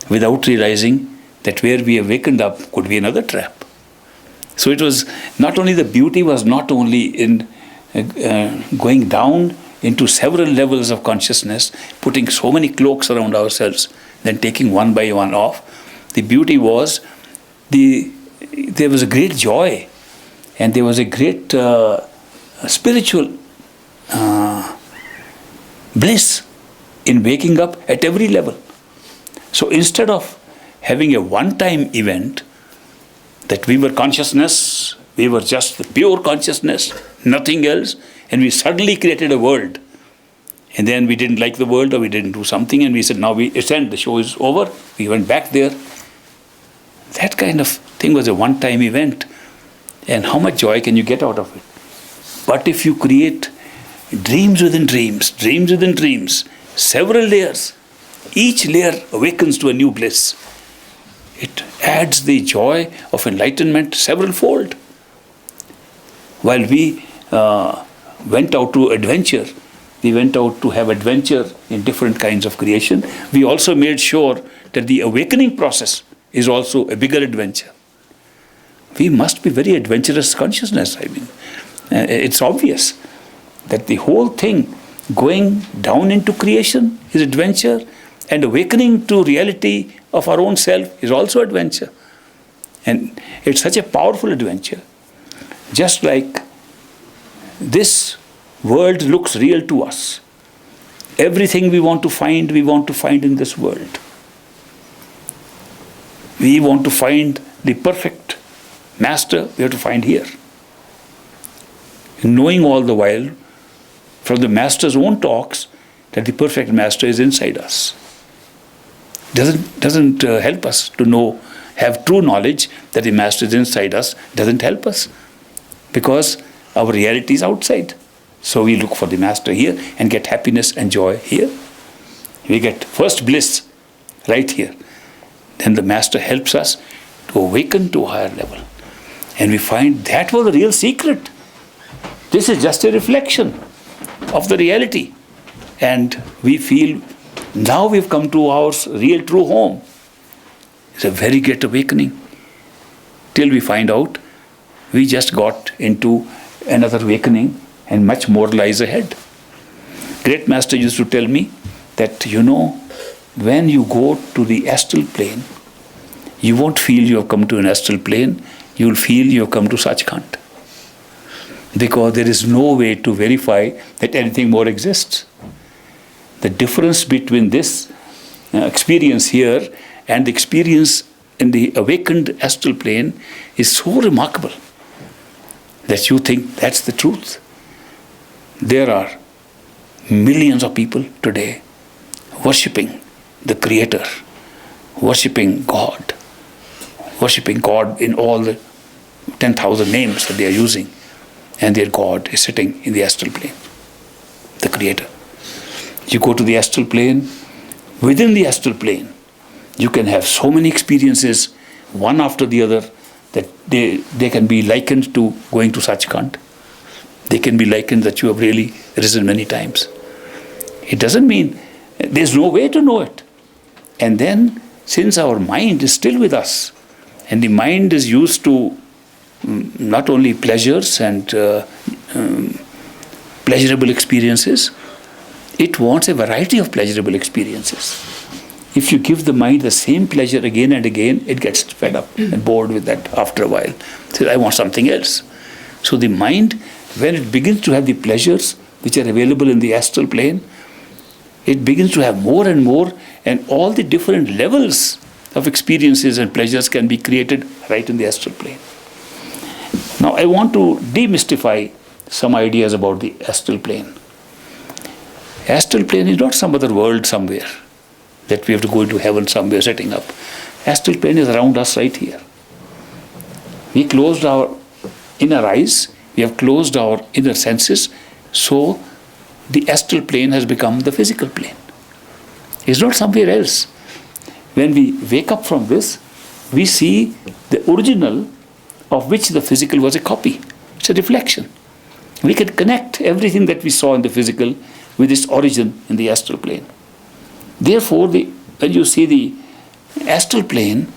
without realizing that where we awakened up could be another trap. So it was not only the beauty was not only in going down into several levels of consciousness, putting so many cloaks around ourselves, then taking one by one off. The beauty was there was a great joy, and there was a great spiritual bliss in waking up at every level. So instead of having a one-time event, that we were consciousness, we were just the pure consciousness, nothing else, and we suddenly created a world. And then we didn't like the world, or we didn't do something, and we said, now it's end, the show is over. We went back there. That kind of thing was a one-time event. And how much joy can you get out of it? But if you create dreams within dreams, dreams within dreams, several layers, each layer awakens to a new bliss. It adds the joy of enlightenment several-fold. While we went out to adventure, we went out to have adventure in different kinds of creation, we also made sure that the awakening process is also a bigger adventure. We must be very adventurous consciousness. I mean, it's obvious that the whole thing, going down into creation, is adventure, and awakening to reality of our own self is also adventure. And it's such a powerful adventure. Just like this world looks real to us. Everything we want to find in this world. We want to find the perfect master, we have to find here. Knowing all the while, from the master's own talks, that the perfect master is inside us. Doesn't help us to know, have true knowledge that the master is inside us, doesn't help us, because our reality is outside. So we look for the master here and get happiness and joy here. We get first bliss right here. Then the master helps us to awaken to a higher level. And we find that was the real secret. This is just a reflection of the reality. And we feel now we've come to our real true home. It's a very great awakening. Till we find out we just got into another awakening and much more lies ahead. Great master used to tell me that, when you go to the astral plane, you won't feel you have come to an astral plane, you'll feel you have come to Sachkhand. Because there is no way to verify that anything more exists. the difference between this experience here and the experience in the awakened astral plane is so remarkable that you think that's the truth. There are millions of people today worshipping the Creator, worshipping God in all the 10,000 names that they are using, and their God is sitting in the astral plane, the Creator. You go to the astral plane, within the astral plane, you can have so many experiences, one after the other, that they can be likened to going to Sachkhand. They can be likened that you have really risen many times. It doesn't mean there's no way to know it. And then, since our mind is still with us, and the mind is used to not only pleasures and pleasurable experiences, it wants a variety of pleasurable experiences. If you give the mind the same pleasure again and again, it gets fed up and bored with that after a while. It says, I want something else. So the mind, when it begins to have the pleasures which are available in the astral plane, it begins to have more and more, and all the different levels of experiences and pleasures can be created right in the astral plane. Now I want to demystify some ideas about the astral plane. Astral plane is not some other world somewhere that we have to go into heaven somewhere setting up. Astral plane is around us right here. We closed our inner eyes, we have closed our inner senses, so the astral plane has become the physical plane. It's not somewhere else. When we wake up from this, we see the original of which the physical was a copy. It's a reflection. We can connect everything that we saw in the physical with its origin in the astral plane. Therefore, when you see the astral plane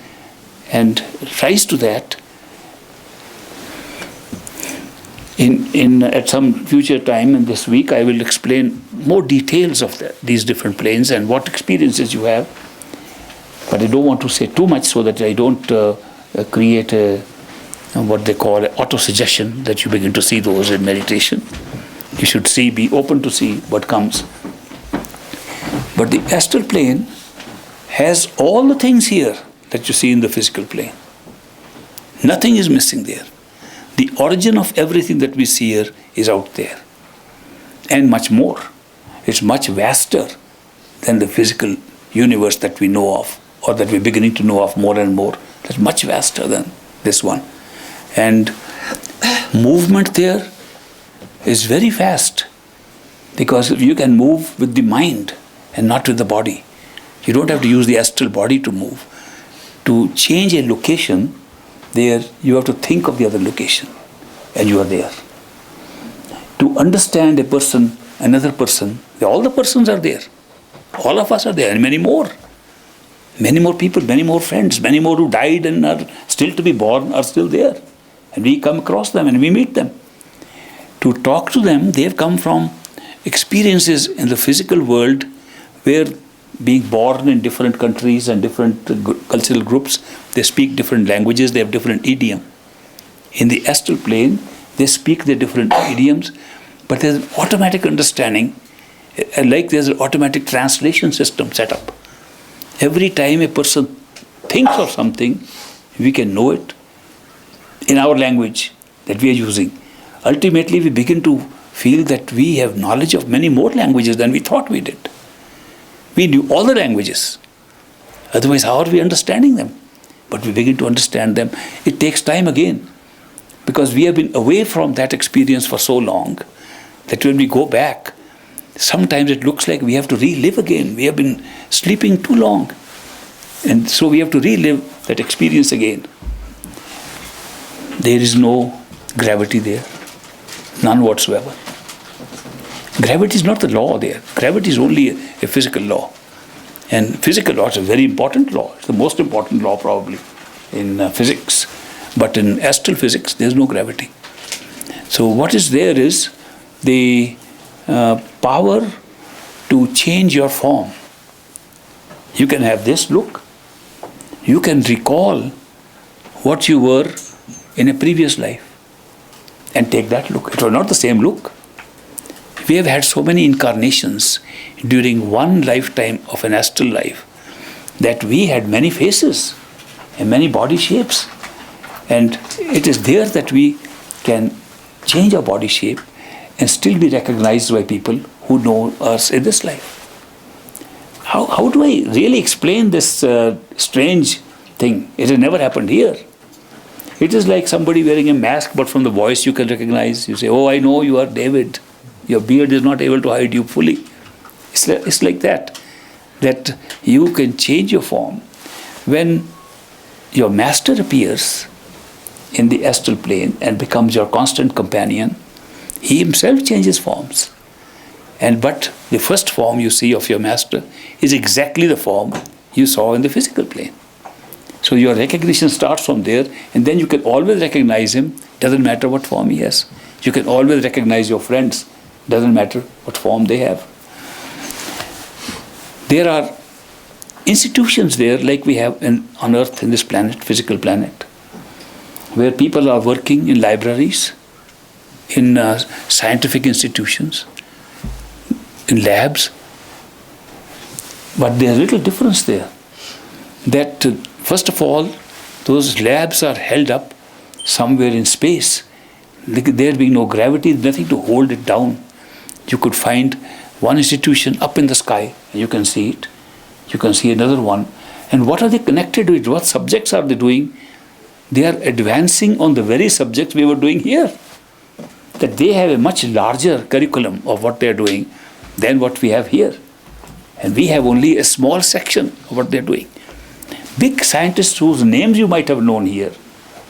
and rise to that, at some future time in this week, I will explain more details of these different planes and what experiences you have. But I don't want to say too much so that I don't create what they call auto-suggestion, that you begin to see those in meditation. You should be open to see what comes. But the astral plane has all the things here that you see in the physical plane. Nothing is missing there. The origin of everything that we see here is out there. And much more. It's much vaster than the physical universe that we know of, or that we're beginning to know of more and more. That's much vaster than this one. And movement there is very fast, because you can move with the mind and not with the body. You don't have to use the astral body to move. To change a location, there you have to think of the other location, and you are there. To understand a person, another person, all the persons are there. All of us are there, and many more. Many more people, many more friends, many more who died and are still to be born are still there. And we come across them and we meet them. To talk to them, they have come from experiences in the physical world where, being born in different countries and different cultural groups, they speak different languages, they have different idiom. In the astral plane, they speak their different idioms, but there's an automatic understanding, like there's an automatic translation system set up. Every time a person thinks of something, we can know it in our language that we are using. Ultimately, we begin to feel that we have knowledge of many more languages than we thought we did. We knew all the languages. Otherwise, how are we understanding them? But we begin to understand them. It takes time again, because we have been away from that experience for so long that when we go back, sometimes it looks like we have to relive again. We have been sleeping too long. And so we have to relive that experience again. There is no gravity there. None whatsoever. Gravity is not the law there. Gravity is only a physical law. And physical law is a very important law. It's the most important law probably in physics. But in astral physics, there is no gravity. So what is there is the power to change your form. You can have this look. You can recall what you were in a previous life and take that look. It was not the same look. We have had so many incarnations during one lifetime of an astral life that we had many faces and many body shapes. And it is there that we can change our body shape and still be recognized by people who know us in this life. How do I really explain this strange thing? It has never happened here. It is like somebody wearing a mask, but from the voice you can recognize. You say, oh, I know you are David. Your beard is not able to hide you fully. It's like that you can change your form. When your master appears in the astral plane and becomes your constant companion, he himself changes forms. But the first form you see of your master is exactly the form you saw in the physical plane. So your recognition starts from there, and then you can always recognize him, doesn't matter what form he has. You can always recognize your friends, doesn't matter what form they have. There are institutions there like we have on Earth, in this planet, physical planet, where people are working in libraries, in scientific institutions, in labs. But there's a little difference there. That first of all, those labs are held up somewhere in space. There being no gravity, nothing to hold it down. You could find one institution up in the sky, and you can see it. You can see another one. And what are they connected with? What subjects are they doing? They are advancing on the very subjects we were doing here. That they have a much larger curriculum of what they are doing than what we have here. And we have only a small section of what they are doing. Big scientists whose names you might have known here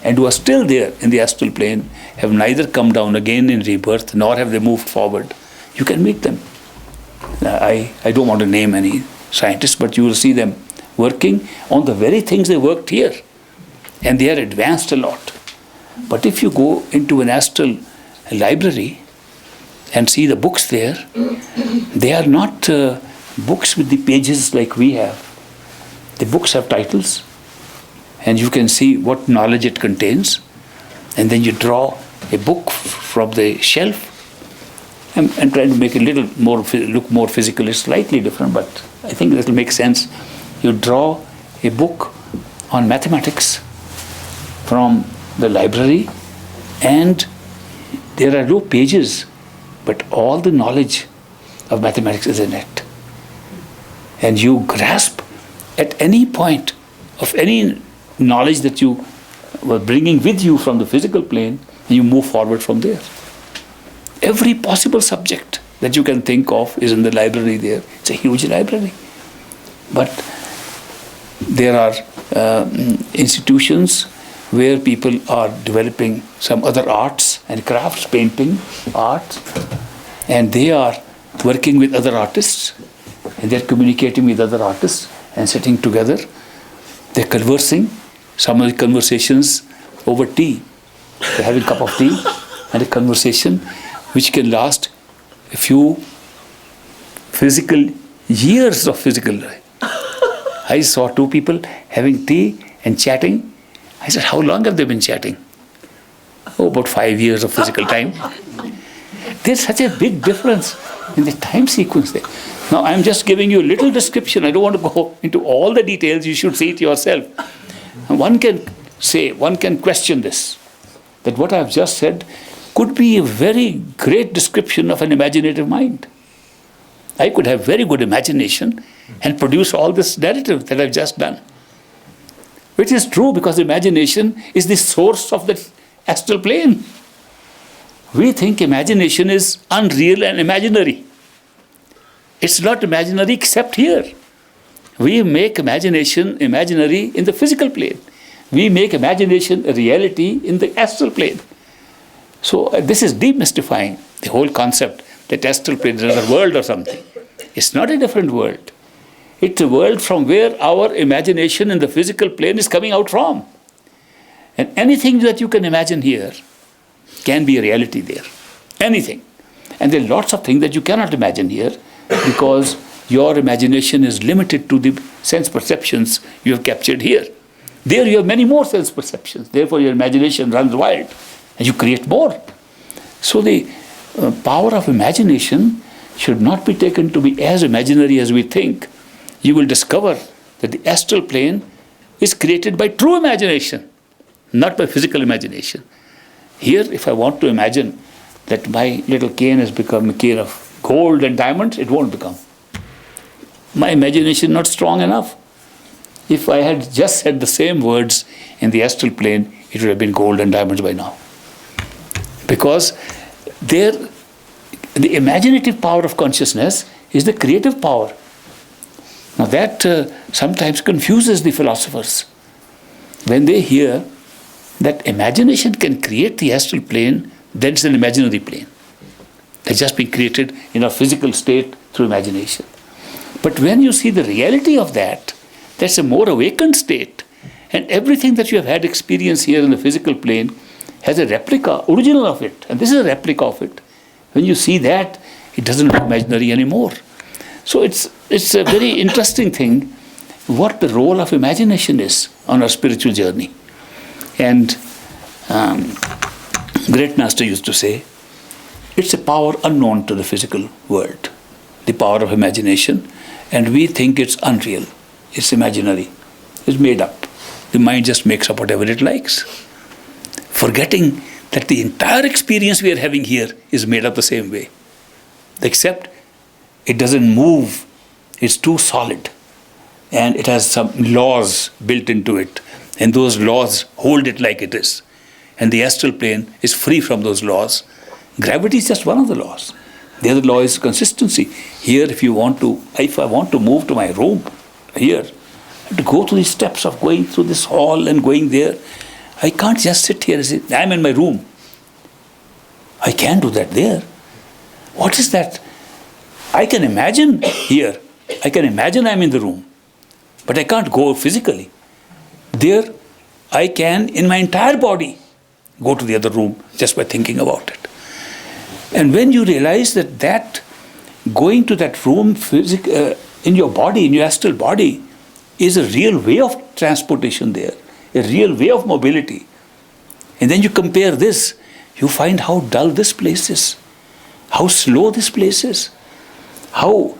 and who are still there in the astral plane have neither come down again in rebirth nor have they moved forward. You can meet them. I don't want to name any scientists, but you will see them working on the very things they worked here. And they are advanced a lot. But if you go into an astral library and see the books there, they are not books with the pages like we have. The books have titles, and you can see what knowledge it contains, and then you draw a book from the shelf. I'm trying to make it a little more look more physical. It's slightly different, but I think that will make sense. You draw a book on mathematics from the library, and there are no pages, but all the knowledge of mathematics is in it. And you grasp at any point of any knowledge that you were bringing with you from the physical plane, and you move forward from there. Every possible subject that you can think of is in the library there. It's a huge library. But there are institutions where people are developing some other arts and crafts, painting, art, and they are working with other artists, and they're communicating with other artists and sitting together. They're conversing. Some of the conversations over tea. They're having a cup of tea and a conversation which can last a few years of physical life. I saw two people having tea and chatting. I said, how long have they been chatting? Oh, about 5 years of physical time. There's such a big difference in the time sequence there. Now, I'm just giving you a little description. I don't want to go into all the details. You should see it yourself. And one can question this, that what I've just said could be a very great description of an imaginative mind. I could have very good imagination and produce all this narrative that I've just done. Which is true, because imagination is the source of the astral plane. We think imagination is unreal and imaginary. It's not imaginary except here. We make imagination imaginary in the physical plane. We make imagination a reality in the astral plane. So this is demystifying the whole concept that astral plane is another world or something. It's not a different world. It's a world from where our imagination in the physical plane is coming out from. And anything that you can imagine here can be a reality there. Anything. And there are lots of things that you cannot imagine here because your imagination is limited to the sense perceptions you have captured here. There you have many more sense perceptions. Therefore your imagination runs wild and you create more. So the power of imagination should not be taken to be as imaginary as we think. You will discover that the astral plane is created by true imagination, not by physical imagination. Here, if I want to imagine that my little cane has become a cane of gold and diamonds, it won't become. My imagination not strong enough. If I had just said the same words in the astral plane, it would have been gold and diamonds by now. Because there, the imaginative power of consciousness is the creative power. Now that sometimes confuses the philosophers. When they hear that imagination can create the astral plane, then it's an imaginary plane. It's just been created in a physical state through imagination. But when you see the reality of that, that's a more awakened state. And everything that you have had experience here in the physical plane has a replica, original of it. And this is a replica of it. When you see that, it doesn't look imaginary anymore. So it's a very interesting thing what the role of imagination is on our spiritual journey. And Great Master used to say, it's a power unknown to the physical world, the power of imagination, and we think it's unreal, it's imaginary, it's made up. The mind just makes up whatever it likes, forgetting that the entire experience we are having here is made up the same way, except it doesn't move, it's too solid, and it has some laws built into it, and those laws hold it like it is. And the astral plane is free from those laws. Gravity is just one of the laws. The other law is consistency. Here, if I want to move to my room, here, I have to go through the steps of going through this hall and going there. I can't just sit here and say, I'm in my room. I can't do that there. What is that? I can imagine here. I can imagine I'm in the room. But I can't go physically. There, I can, in my entire body, go to the other room just by thinking about it. And when you realize that going to that room in your body, in your astral body, is a real way of transportation there, a real way of mobility. And then you compare this, you find how dull this place is, how slow this place is, how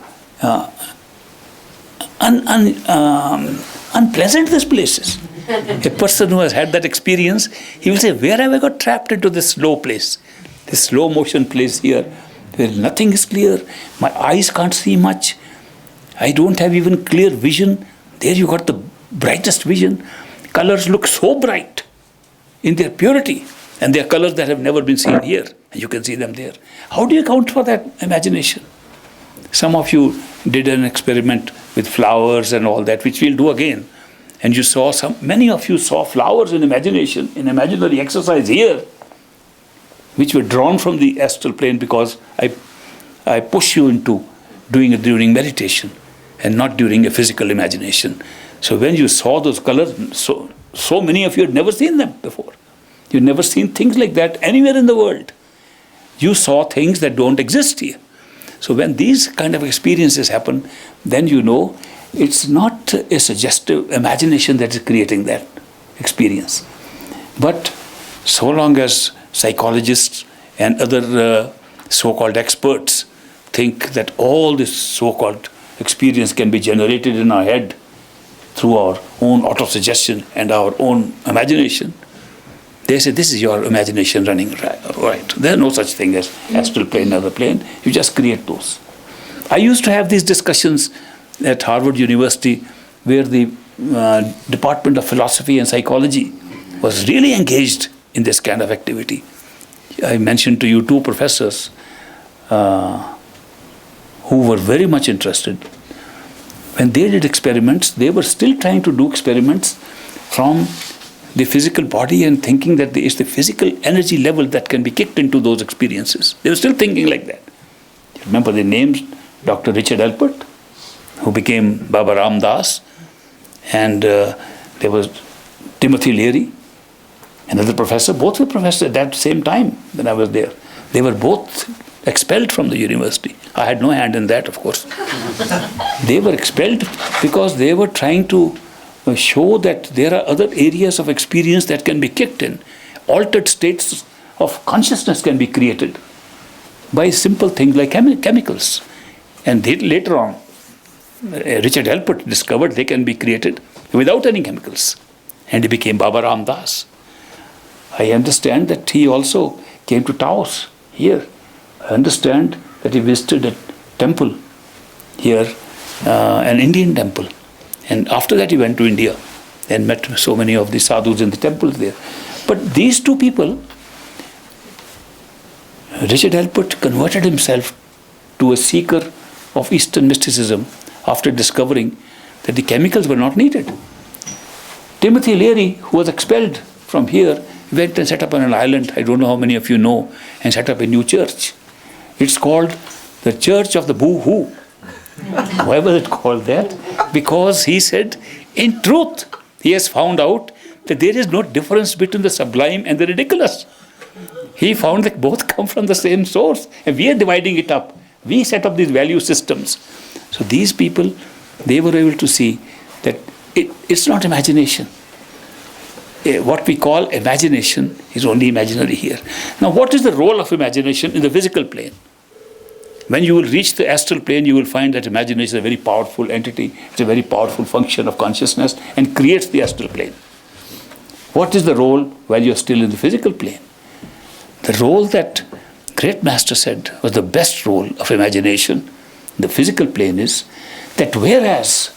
unpleasant this place is. A person who has had that experience, he will say, where have I got trapped into this slow place? This slow motion place here, where nothing is clear. My eyes can't see much. I don't have even clear vision. There you got the brightest vision. Colors look so bright in their purity. And they are colors that have never been seen here. And you can see them there. How do you account for that imagination? Some of you did an experiment with flowers and all that, which we'll do again. And you saw many of you saw flowers in imagination, in imaginary exercise here, which were drawn from the astral plane because I push you into doing it during meditation and not during a physical imagination. So when you saw those colors, so many of you had never seen them before. You've never seen things like that anywhere in the world. You saw things that don't exist here. So when these kind of experiences happen, then you know it's not a suggestive imagination that is creating that experience. But so long as psychologists and other so-called experts think that all this so-called experience can be generated in our head through our own auto-suggestion and our own imagination, they say this is your imagination running right. There's no such thing as astral plane, other plane. You just create those. I used to have these discussions at Harvard University where the Department of Philosophy and Psychology was really engaged in this kind of activity. I mentioned to you two professors who were very much interested. When they did experiments, they were still trying to do experiments from the physical body and thinking that there is the physical energy level that can be kicked into those experiences. They were still thinking like that. Remember the names? Dr. Richard Alpert, who became Baba Ram Das, and there was Timothy Leary, another professor. Both were professors at that same time when I was there. They were both expelled from the university. I had no hand in that, of course. They were expelled because they were trying to show that there are other areas of experience that can be kicked in. Altered states of consciousness can be created. by simple things like chemicals. And later on, Richard Alpert discovered they can be created without any chemicals. And he became Baba Ram Das. I understand that he also came to Taos here. I understand that he visited a temple here, an Indian temple. And after that he went to India and met so many of the sadhus in the temples there. But these two people, Richard Alpert converted himself to a seeker of Eastern mysticism after discovering that the chemicals were not needed. Timothy Leary, who was expelled from here, went and set up on an island, I don't know how many of you know, and set up a new church. It's called the Church of the Boo-Hoo. Why was it called that? Because he said, in truth, he has found out that there is no difference between the sublime and the ridiculous. He found that both come from the same source, and we are dividing it up. We set up these value systems. So these people, they were able to see that it's not imagination. What we call imagination is only imaginary here. Now, what is the role of imagination in the physical plane? When you will reach the astral plane, you will find that imagination is a very powerful entity. It's a very powerful function of consciousness and creates the astral plane. What is the role while you're still in the physical plane? The role that Great Master said was the best role of imagination, the physical plane, is that whereas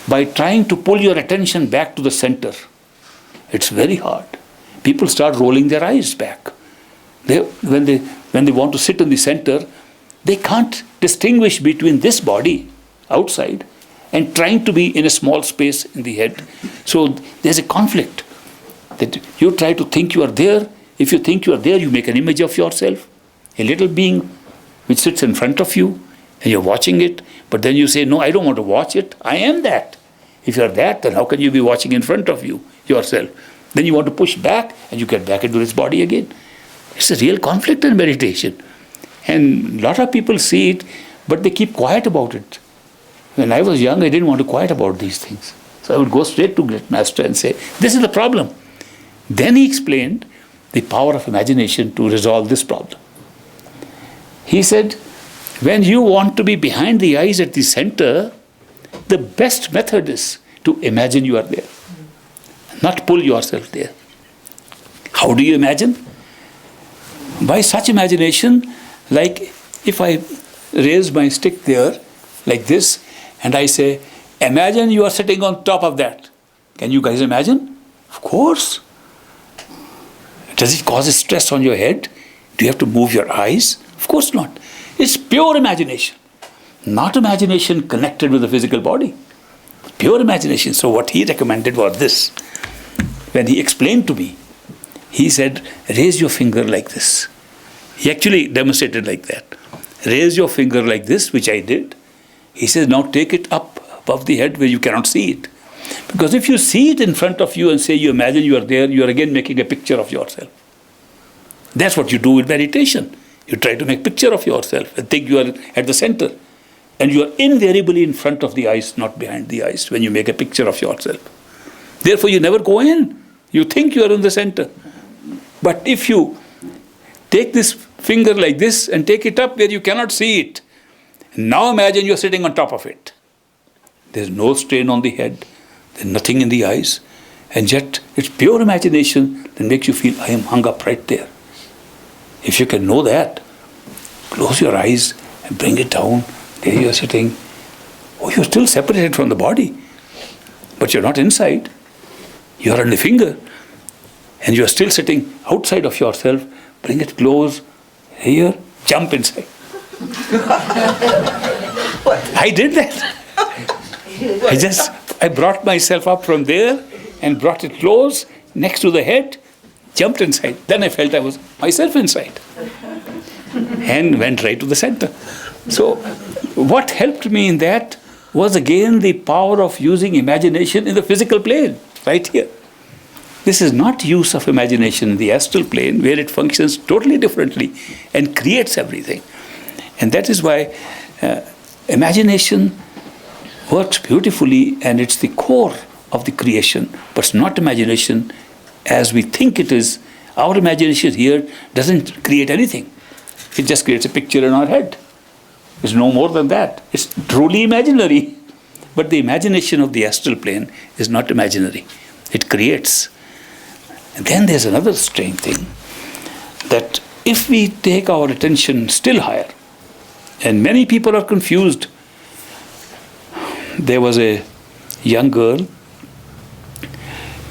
by trying to pull your attention back to the center, it's very hard. People start rolling their eyes back. When they want to sit in the center, they can't distinguish between this body outside and trying to be in a small space in the head. So there's a conflict that you try to think you are there. If you think you are there, you make an image of yourself, a little being which sits in front of you, and you're watching it. But then you say, no, I don't want to watch it. I am that. If you're that, then how can you be watching in front of you, yourself? Then you want to push back, and you get back into this body again. It's a real conflict in meditation. And a lot of people see it, but they keep quiet about it. When I was young, I didn't want to quiet about these things. So I would go straight to Great Master and say, this is the problem. Then he explained the power of imagination to resolve this problem. He said, when you want to be behind the eyes at the center, the best method is to imagine you are there, not pull yourself there. How do you imagine? By such imagination, like if I raise my stick there, like this, and I say, imagine you are sitting on top of that. Can you guys imagine? Of course. Does it cause stress on your head? Do you have to move your eyes? Of course not. It's pure imagination. Not imagination connected with the physical body. Pure imagination. So what he recommended was this. When he explained to me, he said, raise your finger like this. He actually demonstrated like that. Raise your finger like this, which I did. He says, now take it up above the head where you cannot see it. Because if you see it in front of you and say you imagine you are there, you are again making a picture of yourself. That's what you do with meditation. You try to make a picture of yourself and think you are at the center. And you are invariably in front of the eyes, not behind the eyes, when you make a picture of yourself. Therefore, you never go in. You think you are in the center. But if you take this finger like this and take it up where you cannot see it, now imagine you are sitting on top of it. There's no strain on the head. There's nothing in the eyes. And yet, it's pure imagination that makes you feel, I am hung up right there. If you can know that, close your eyes and bring it down. There you are sitting. Oh, you're still separated from the body. But you're not inside. You're on the finger. And you're still sitting outside of yourself. Bring it close. Here, jump inside. I did that. I brought myself up from there and brought it close next to the head, jumped inside. Then I felt I was myself inside and went right to the center. So what helped me in that was again the power of using imagination in the physical plane, right here. This is not use of imagination in the astral plane where it functions totally differently and creates everything. And that is why imagination works beautifully, and it's the core of the creation, but it's not imagination as we think it is. Our imagination here doesn't create anything. It just creates a picture in our head. It's no more than that. It's truly imaginary. But the imagination of the astral plane is not imaginary. It creates. And then there's another strange thing, that if we take our attention still higher, and many people are confused. There was a young girl.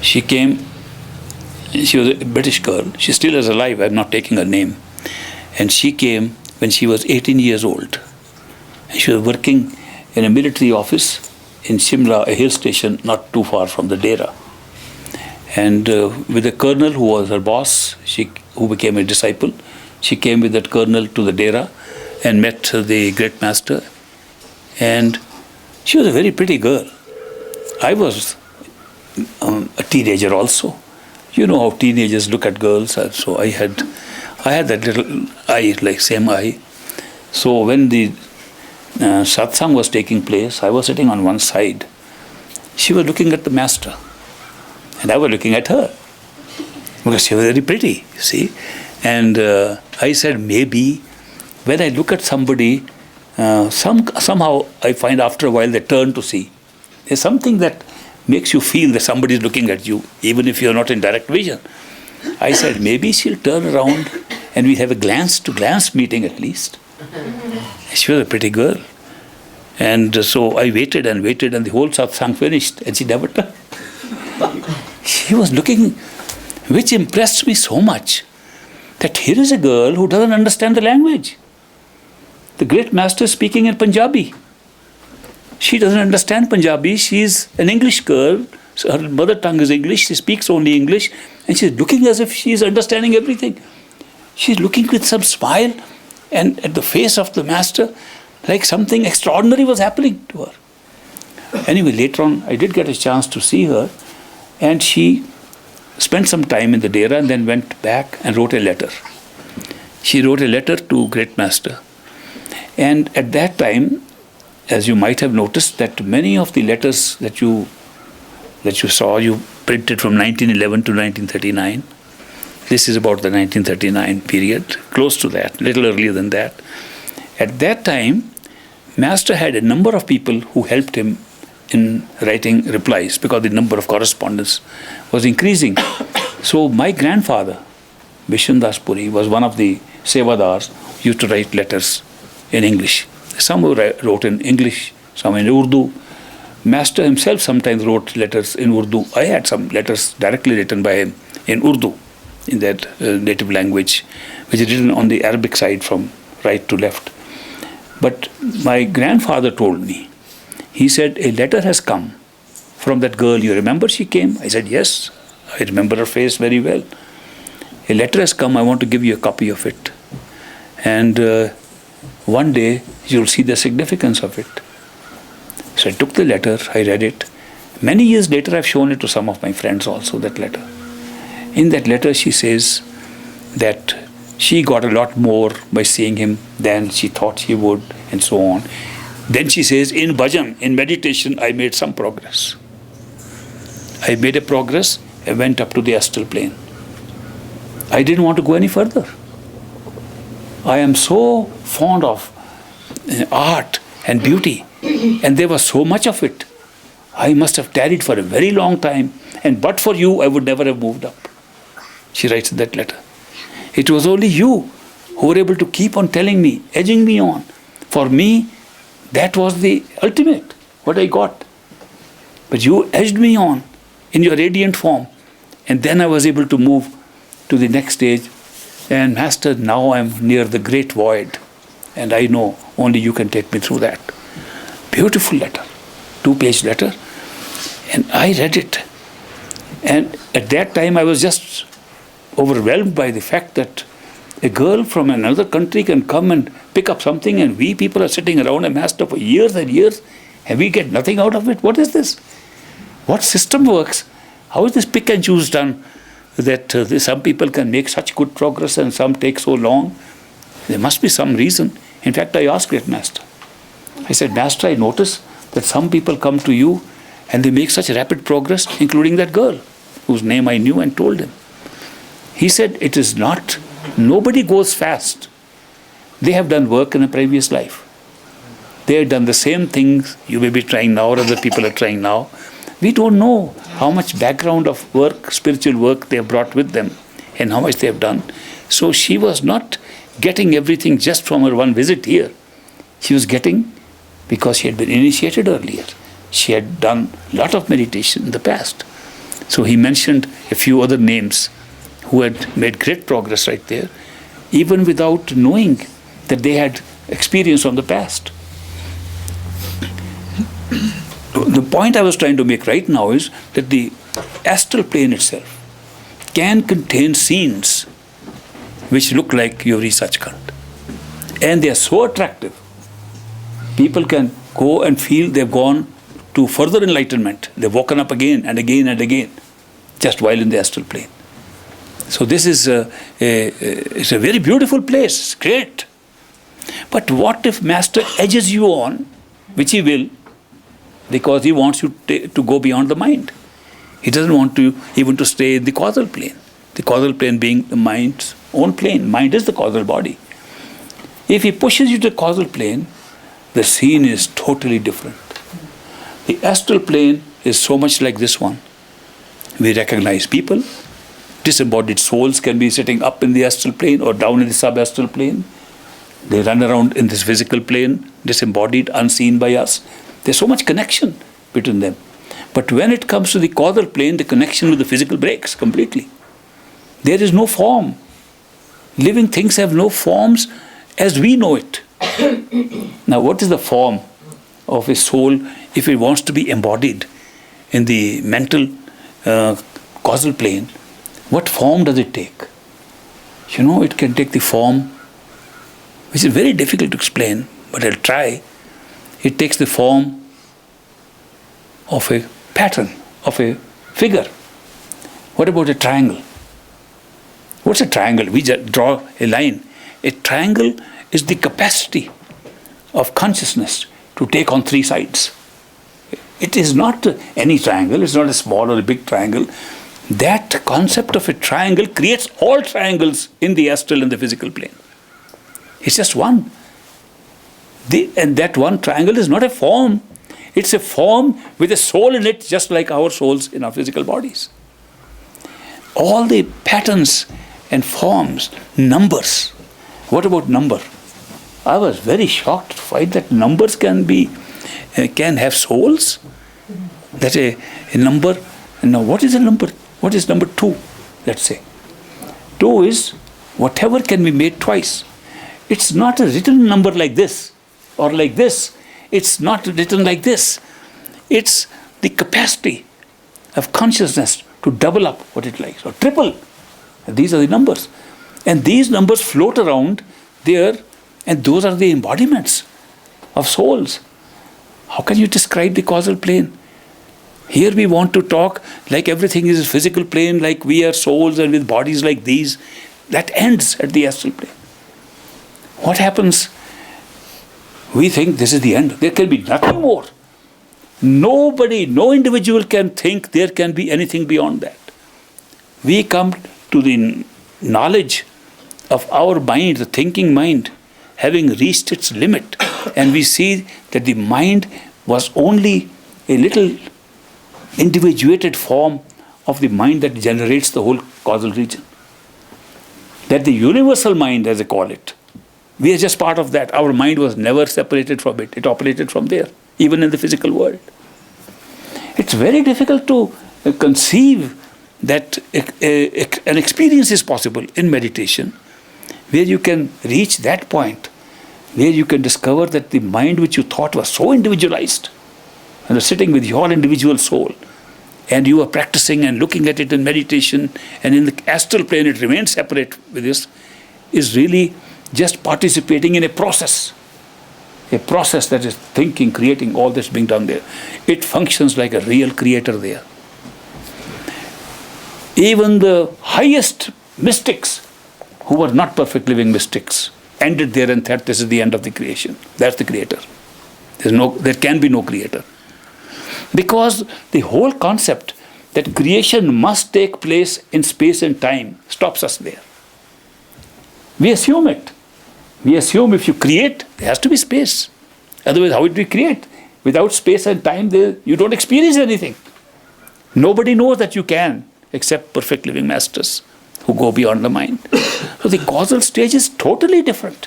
She was a British girl. She still is alive. I'm not taking her name. And she came when she was 18 years old. And she was working in a military office in Shimla, a hill station not too far from the Dera. And with a colonel who was her boss, who became a disciple, she came with that colonel to the Dera and met the great master. And she was a very pretty girl. I was a teenager also. You know how teenagers look at girls. So I had that little eye, like same eye. So when the satsang was taking place, I was sitting on one side. She was looking at the master, and I was looking at her, because she was very pretty, you see. And I said, maybe when I look at somebody, somehow I find after a while they turn to see. There's something that makes you feel that somebody is looking at you, even if you're not in direct vision. I said, maybe she'll turn around and we have a glance-to-glance meeting at least. She was a pretty girl. And so I waited and waited, and the whole satsang finished, and she never turned. She was looking, which impressed me so much, that here is a girl who doesn't understand the language. The great master is speaking in Punjabi. She doesn't understand Punjabi. She's an English girl. So her mother tongue is English. She speaks only English. And she's looking as if she's understanding everything. She's looking with some smile and at the face of the master, like something extraordinary was happening to her. Anyway, later on, I did get a chance to see her. And she spent some time in the Dera and then went back and wrote a letter. She wrote a letter to Great Master. And at that time, as you might have noticed, that many of the letters that you saw, you printed from 1911 to 1939. This is about the 1939 period, close to that, little earlier than that. At that time, Master had a number of people who helped him in writing replies, because the number of correspondence was increasing. So my grandfather, Ishwar Puri, was one of the sevadars who used to write letters in English. Some wrote in English, some in Urdu. Master himself sometimes wrote letters in Urdu. I had some letters directly written by him in Urdu, in that native language, which is written on the Arabic side from right to left. But my grandfather told me, he said, a letter has come from that girl. You remember she came? I said, yes, I remember her face very well. A letter has come, I want to give you a copy of it. And one day, you'll see the significance of it. So I took the letter, I read it. Many years later, I've shown it to some of my friends also, that letter. In that letter, she says that she got a lot more by seeing him than she thought she would, and so on. Then she says, in bhajan, in meditation, I made some progress. I made a progress and went up to the astral plane. I didn't want to go any further. I am so fond of art and beauty, and there was so much of it. I must have tarried for a very long time, and but for you, I would never have moved up. She writes in that letter. It was only you who were able to keep on telling me, edging me on. For me, that was the ultimate, what I got. But you edged me on in your radiant form, and then I was able to move to the next stage. And Master, now I am near the great void, and I know only you can take me through that. Beautiful letter, 2-page letter, and I read it. And at that time I was just overwhelmed by the fact that a girl from another country can come and pick up something, and we people are sitting around a Master for years and years, and we get nothing out of it. What is this? What system works? How is this pick and choose done? That some people can make such good progress and some take so long. There must be some reason. In fact, I asked Great Master. I said, Master, I notice that some people come to you and they make such rapid progress, including that girl, whose name I knew, and told him. He said, it is not, nobody goes fast. They have done work in a previous life. They have done the same things you may be trying now or other people are trying now. We don't know how much background of work, spiritual work they have brought with them and how much they have done. So she was not getting everything just from her one visit here. She was getting because she had been initiated earlier. She had done a lot of meditation in the past. So he mentioned a few other names who had made great progress right there, even without knowing that they had experience from the past. The point I was trying to make right now is that the astral plane itself can contain scenes which look like you reach Sachkhand. And they are so attractive. People can go and feel they've gone to further enlightenment. They've woken up again and again and again, just while in the astral plane. So this is it's a very beautiful place. It's great. But what if Master edges you on, which he will, because he wants you to go beyond the mind. He doesn't want you even to stay in the causal plane. The causal plane being the mind's own plane. Mind is the causal body. If he pushes you to the causal plane, the scene is totally different. The astral plane is so much like this one. We recognize people. Disembodied souls can be sitting up in the astral plane or down in the sub-astral plane. They run around in this physical plane, disembodied, unseen by us. There's so much connection between them. But when it comes to the causal plane, the connection with the physical breaks completely. There is no form. Living things have no forms as we know it. Now, what is the form of a soul if it wants to be embodied in the mental causal plane? What form does it take? You know, it can take the form, which is very difficult to explain, but I'll try. It takes the form of a pattern, of a figure. What about a triangle? What's a triangle? We just draw a line. A triangle is the capacity of consciousness to take on three sides. It is not any triangle, it's not a small or a big triangle. That concept of a triangle creates all triangles in the astral and the physical plane. It's just one. And that one triangle is not a form. It's a form with a soul in it, just like our souls in our physical bodies. All the patterns and forms, numbers. What about number? I was very shocked to find that numbers can have souls. That a number. Now, what is a number? What is number 2? Let's say 2 is whatever can be made twice. It's not a written number like this or like this. It's not written like this. It's the capacity of consciousness to double up what it likes or triple. These are the numbers. And these numbers float around there, and those are the embodiments of souls. How can you describe the causal plane? Here we want to talk like everything is a physical plane, like we are souls and with bodies like these. That ends at the astral plane. What happens? We think this is the end. There can be nothing more. Nobody, no individual can think there can be anything beyond that. We come to the knowledge of our mind, the thinking mind, having reached its limit, and we see that the mind was only a little individuated form of the mind that generates the whole causal region. That the universal mind, as they call it, we are just part of that. Our mind was never separated from it. It operated from there, even in the physical world. It's very difficult to conceive that an experience is possible in meditation where you can reach that point, where you can discover that the mind which you thought was so individualized, and sitting with your individual soul, and you are practicing and looking at it in meditation, and in the astral plane it remains separate with this, is really just participating in a process that is thinking, creating, all this being done there. It functions like a real creator there. Even the highest mystics, who were not perfect living mystics, ended there and thought this is the end of the creation. That's the creator. There can be no creator. Because the whole concept that creation must take place in space and time stops us there. We assume it. We assume if you create, there has to be space. Otherwise, how would we create? Without space and time, you don't experience anything. Nobody knows that you can, except perfect living masters who go beyond the mind. So the causal stage is totally different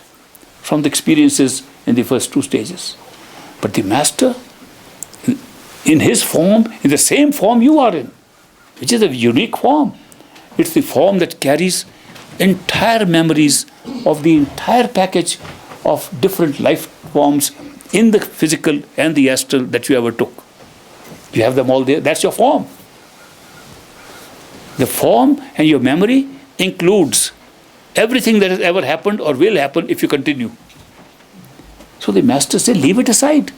from the experiences in the first two stages. But the master, in his form, in the same form you are in, which is a unique form. It's the form that carries entire memories of the entire package of different life forms in the physical and the astral that you ever took. You have them all there. That's your form. The form and your memory includes everything that has ever happened or will happen if you continue. So the master said, leave it aside.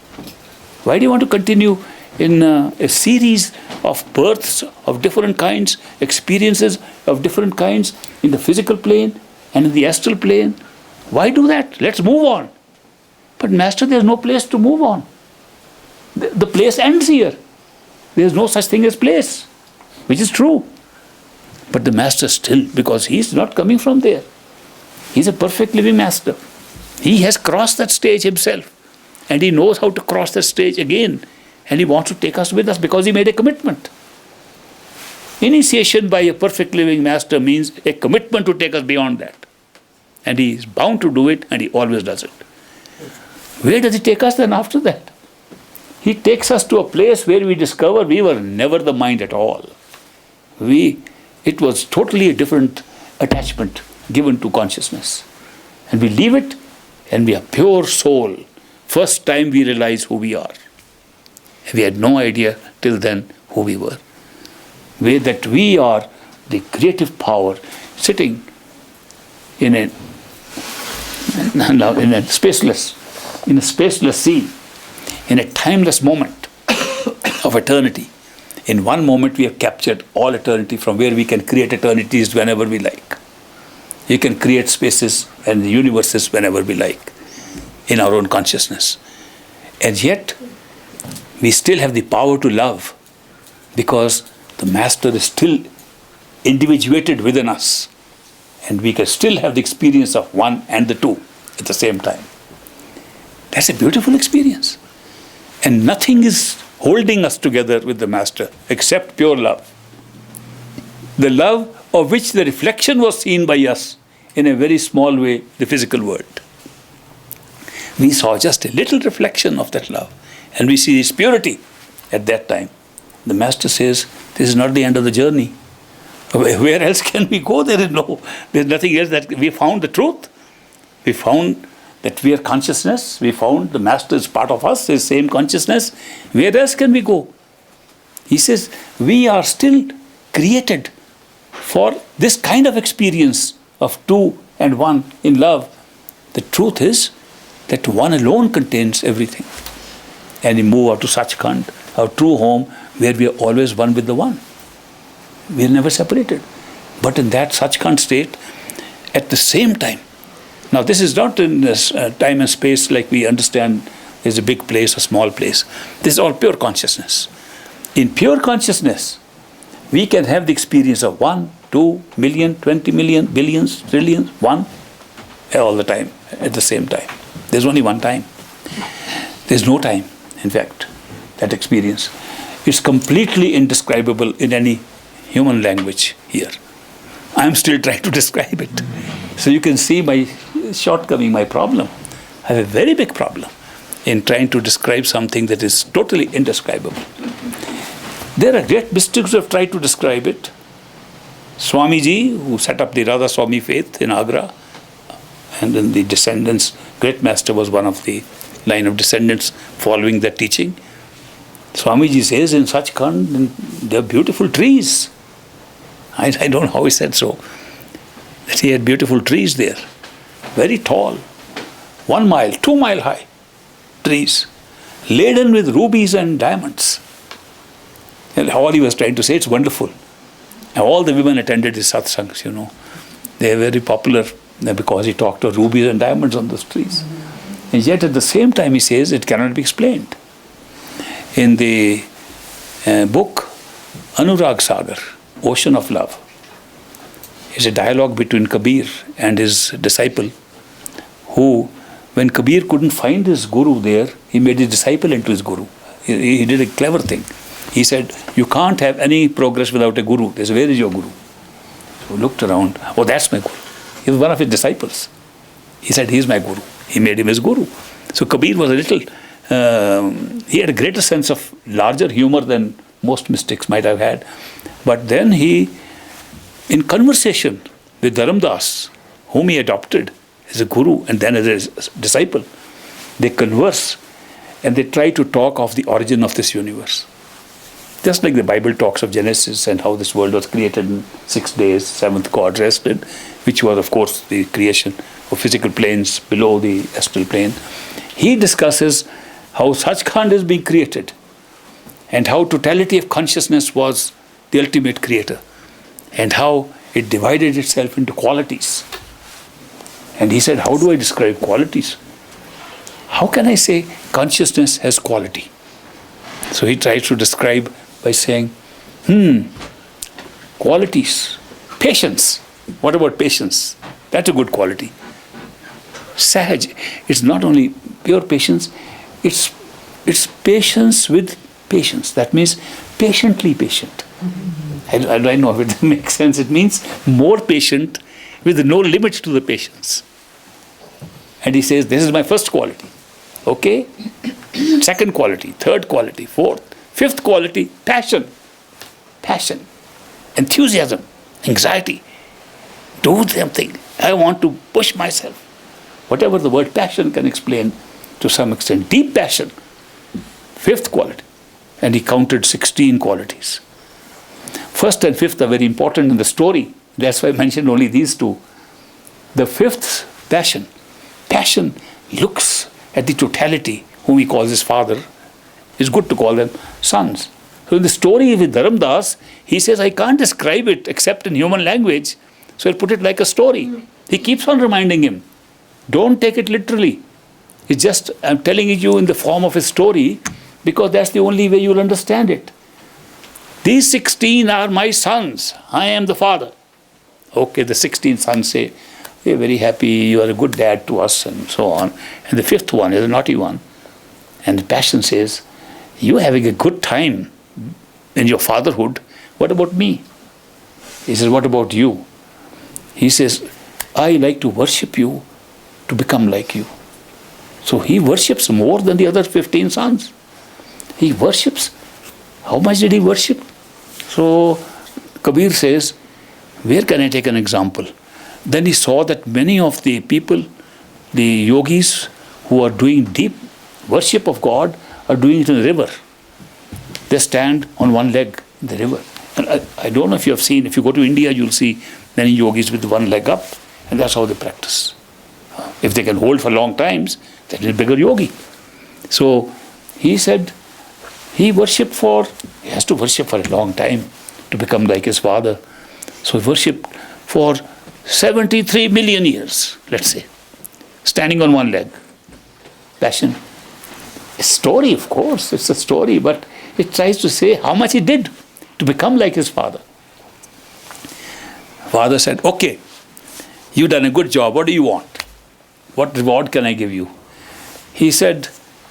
Why do you want to continue in a series of births of different kinds, experiences of different kinds in the physical plane and in the astral plane? Why do that? Let's move on. But master, there's no place to move on. The place ends here. There's no such thing as place, which is true. But the master still, because he's not coming from there. He's a perfect living master. He has crossed that stage himself. And he knows how to cross that stage again. And he wants to take us with us because he made a commitment. Initiation by a perfect living master means a commitment to take us beyond that. And he is bound to do it, and he always does it. Where does he take us then after that? He takes us to a place where we discover we were never the mind at all. It was totally a different attachment given to consciousness. And we leave it, and we are pure soul. First time we realize who we are. We had no idea till then who we were. That we are the creative power sitting in a spaceless sea, in a timeless moment of eternity. In one moment we have captured all eternity, from where we can create eternities whenever we like. We can create spaces and the universes whenever we like in our own consciousness. And yet we still have the power to love, because the master is still individuated within us, and we can still have the experience of one and the two at the same time. That's a beautiful experience. And nothing is holding us together with the master except pure love. The love of which the reflection was seen by us in a very small way, the physical world. We saw just a little reflection of that love, and we see its purity at that time. The master says, this is not the end of the journey. Where else can we go? There's nothing else. That we found the truth. We found that we are consciousness. We found the master is part of us, his same consciousness. Where else can we go? He says, we are still created for this kind of experience of two and one in love. The truth is that one alone contains everything. And we move out to Sachkhand, our true home, where we are always one with the one. We are never separated. But in that Sachkhand state, at the same time, now this is not in this time and space like we understand there's a big place, a small place. This is all pure consciousness. In pure consciousness, we can have the experience of 1, 2 million, 20 million, billions, trillions, one, all the time, at the same time. There's only one time. There's no time, in fact, that experience. It's completely indescribable in any human language here. I'm still trying to describe it. So you can see my shortcoming, my problem. I have a very big problem in trying to describe something that is totally indescribable. There are great mystics who have tried to describe it. Swamiji, who set up the Radha Swami faith in Agra, and then the descendants, great master was one of the line of descendants following that teaching. Swamiji says in Sachkhand, there are beautiful trees. I don't know how he said so. That he had beautiful trees there, very tall, 1 mile, 2 mile high trees, laden with rubies and diamonds. And all he was trying to say, it's wonderful. And all the women attended his satsangs, They were very popular because he talked of rubies and diamonds on those trees. And yet at the same time he says it cannot be explained. In the book Anurag Sagar, Ocean of Love, is a dialogue between Kabir and his disciple, who, when Kabir couldn't find his guru there, he made his disciple into his guru. He did a clever thing. He said, you can't have any progress without a guru. They said, where is your guru? So he looked around. Oh, that's my guru. He was one of his disciples. He said, he's my guru. He made him his guru. So Kabir was a little, he had a greater sense of larger humor than most mystics might have had. But then he, in conversation with Dharamdas, whom he adopted as a guru and then as a disciple, they converse and they try to talk of the origin of this universe. Just like the Bible talks of Genesis and how this world was created in 6 days, seventh God rested, which was of course the creation of physical planes below the astral plane. He discusses how Sachkhand is being created and how totality of consciousness was the ultimate creator and how it divided itself into qualities. And he said, how do I describe qualities? How can I say consciousness has quality? So he tries to describe by saying, qualities. Patience. What about patience? That's a good quality. Sahaj. It's not only pure patience, it's patience with patience. That means patiently patient. I don't know if it makes sense. It means more patient with no limits to the patience. And he says, this is my first quality. Okay? Second quality, third quality, fourth, fifth quality, passion. Passion, enthusiasm, anxiety. Do something. I want to push myself. Whatever the word passion can explain to some extent. Deep passion, fifth quality. And he counted 16 qualities. First and fifth are very important in the story. That's why I mentioned only these two. The fifth, passion. Passion looks at the totality, whom he calls his father. It's good to call them sons. So in the story with Dharamdas, he says, I can't describe it except in human language. So I'll put it like a story. He keeps on reminding him, don't take it literally. It's just, I'm telling it you in the form of a story because that's the only way you'll understand it. These 16 are my sons. I am the father. Okay, the 16 sons say, we're very happy, you are a good dad to us, and so on. And the fifth one is a naughty one. And the passion says, you're having a good time in your fatherhood. What about me? He says, what about you? He says, I like to worship you to become like you. So he worships more than the other 15 sons. He worships. How much did he worship? So Kabir says, where can I take an example? Then he saw that many of the people, the yogis who are doing deep worship of God, are doing it in the river. They stand on one leg in the river. And I don't know if you have seen, if you go to India, you'll see many yogis with one leg up, and that's how they practice. If they can hold for long times, then they're a bigger yogi. So he said, he has to worship for a long time to become like his father. So he worshipped for 73 million years, let's say, standing on one leg. Passion. A story, of course, it's a story, but it tries to say how much he did to become like his father. Father said, okay, you've done a good job. What do you want? What reward can I give you? He said,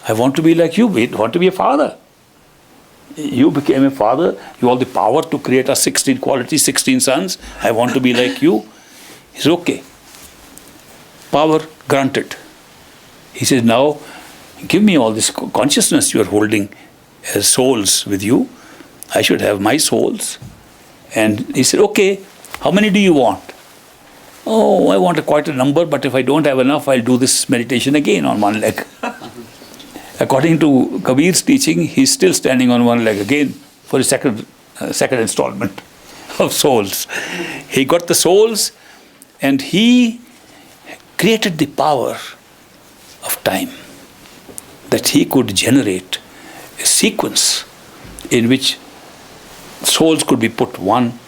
I want to be like you. I want to be a father. You became a father. You have the power to create us 16 qualities, 16 sons. I want to be like you. He said, okay. Power granted. He says, now give me all this consciousness you are holding as souls with you. I should have my souls. And he said, okay, how many do you want? Oh, I want quite a number, but if I don't have enough, I'll do this meditation again on one leg. According to Kabir's teaching, he's still standing on one leg again for his second installment of souls. He got the souls and he created the power of time, that he could generate a sequence in which souls could be put one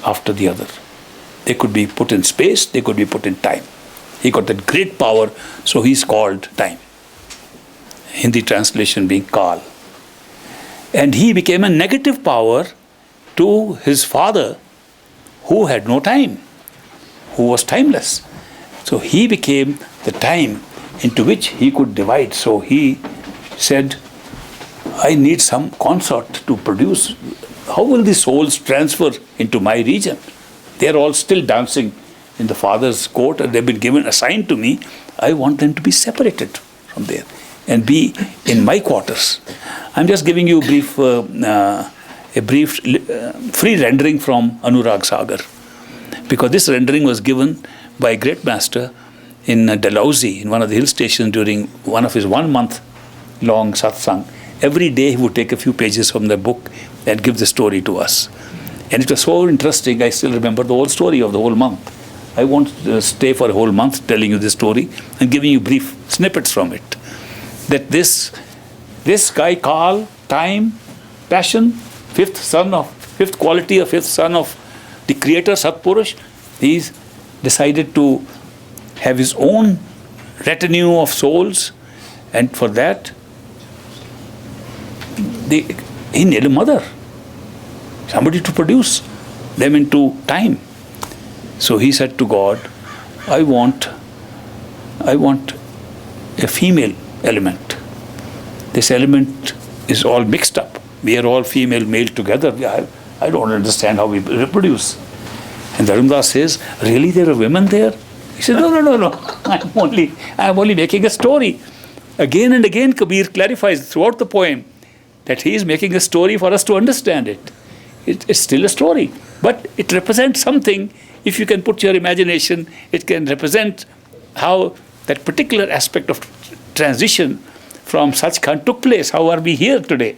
after the other. They could be put in space, they could be put in time. He got that great power, so he's called time. Hindi translation being Kal. And he became a negative power to his father, who had no time, who was timeless. So he became the time into which he could divide. So he said, I need some consort to produce. How will the souls transfer into my region? They are all still dancing in the father's court, and they've been assigned to me. I want them to be separated from there and be in my quarters. I'm just giving you a brief free rendering from Anurag Sagar, because this rendering was given by a great master in Dalhousie, in one of the hill stations, during one of his 1 month long satsang. Every day he would take a few pages from the book and give the story to us. And it was so interesting, I still remember the whole story of the whole month. I won't stay for a whole month telling you this story and giving you brief snippets from it. That this guy, Kal, time, passion, fifth quality or fifth son of the creator Satpurush, he's decided to have his own retinue of souls, and for that he needed a mother, somebody to produce them into time. So he said to God, I want a female element. This element is all mixed up. We are all female, male together. I don't understand how we reproduce. And Dharamdas says, really there are women there? He said, no. I'm only making a story. Again and again Kabir clarifies throughout the poem that he is making a story for us to understand it. It's still a story, but it represents something. If you can put your imagination, it can represent how that particular aspect of transition from Sachkhand took place. How are we here today?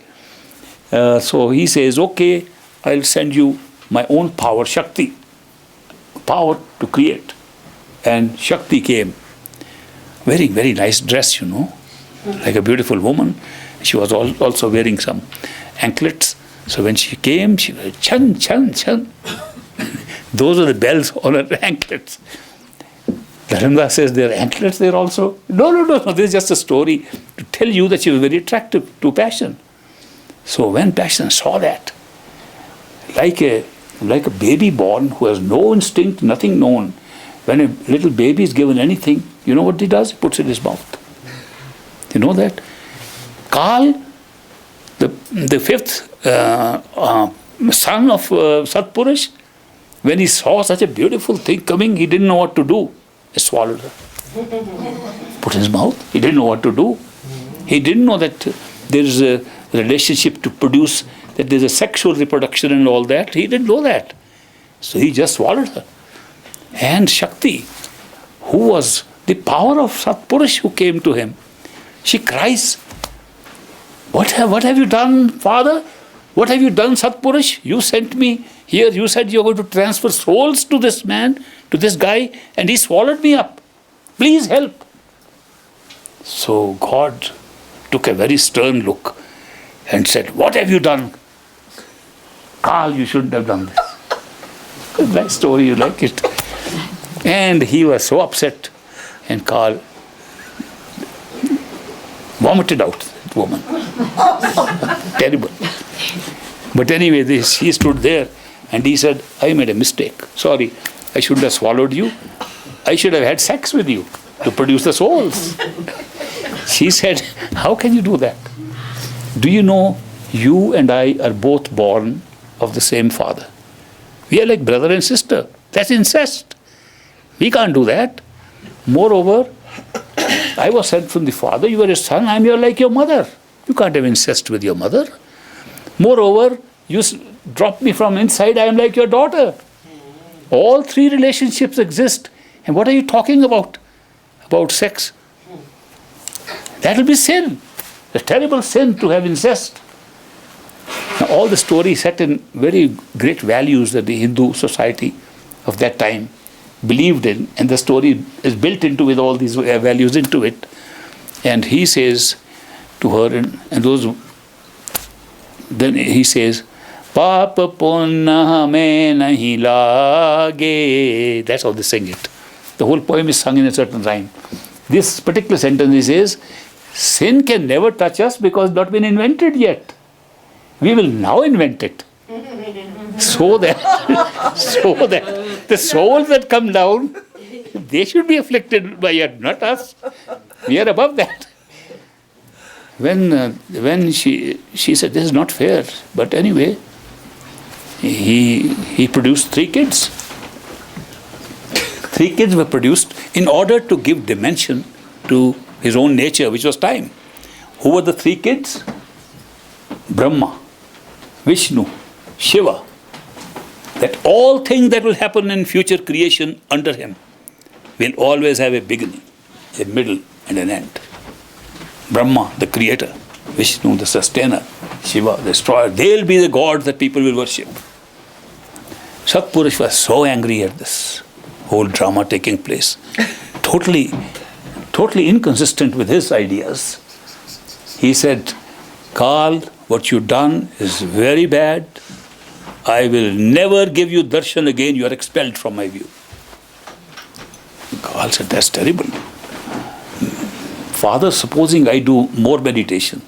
So he says, okay, I'll send you my own power, Shakti, power to create. And Shakti came, wearing very nice dress, like a beautiful woman. She was also wearing some anklets. So when she came, she was chan, chan, chan. Those are the bells on her anklets. Dharamdas says, there are anklets there also? No, this is just a story to tell you that she was very attractive to Passion. So when Passion saw that, like a baby born who has no instinct, nothing known, when a little baby is given anything, you know what he does? He puts it in his mouth. You know that? Kal, the fifth son of Satpurush, when he saw such a beautiful thing coming, he didn't know what to do. He swallowed her. Put in his mouth. He didn't know what to do. He didn't know that there is a relationship to produce, that there is a sexual reproduction and all that. He didn't know that. So he just swallowed her. And Shakti, who was the power of Satpurush who came to him, she cries, What have you done, Father? What have you done, Satpurush? You sent me here. You said you're going to transfer souls to this man, to this guy, and he swallowed me up. Please help. So God took a very stern look and said, what have you done? Kal, you shouldn't have done this. Nice story, you like it. And he was so upset, and Kal vomited out that woman. Terrible. But anyway, he stood there and he said, I made a mistake. Sorry, I shouldn't have swallowed you. I should have had sex with you to produce the souls. She said, how can you do that? Do you know, you and I are both born of the same father. We are like brother and sister. That's incest. We can't do that. Moreover, I was sent from the father, you are his son, I am like your mother. You can't have incest with your mother. Moreover, you dropped me from inside, I am like your daughter. All three relationships exist. And what are you talking about? About sex? That will be sin. A terrible sin to have incest. Now, all the story is set in very great values that the Hindu society of that time believed in, and the story is built into with all these values into it. And he says to her, and those, then he says, Papa punna me nahi lage. That's how they sing it. The whole poem is sung in a certain rhyme. This particular sentence he says, sin can never touch us because it's not been invented yet. We will now invent it. So that the souls that come down, they should be afflicted by it, not us. We are above that. When she said, this is not fair, but anyway, he produced 3 kids. 3 kids were produced in order to give dimension to his own nature, which was time. Who were the 3 kids? Brahma, Vishnu, Shiva. That all things that will happen in future creation under him will always have a beginning, a middle, and an end. Brahma, the creator, Vishnu, the sustainer, Shiva, the destroyer. They'll be the gods that people will worship. Satpurush was so angry at this whole drama taking place. Totally inconsistent with his ideas. He said, Kal, what you've done is very bad. I will never give you darshan again. You are expelled from my view. Kal said, that's terrible. Father, supposing I do more meditation.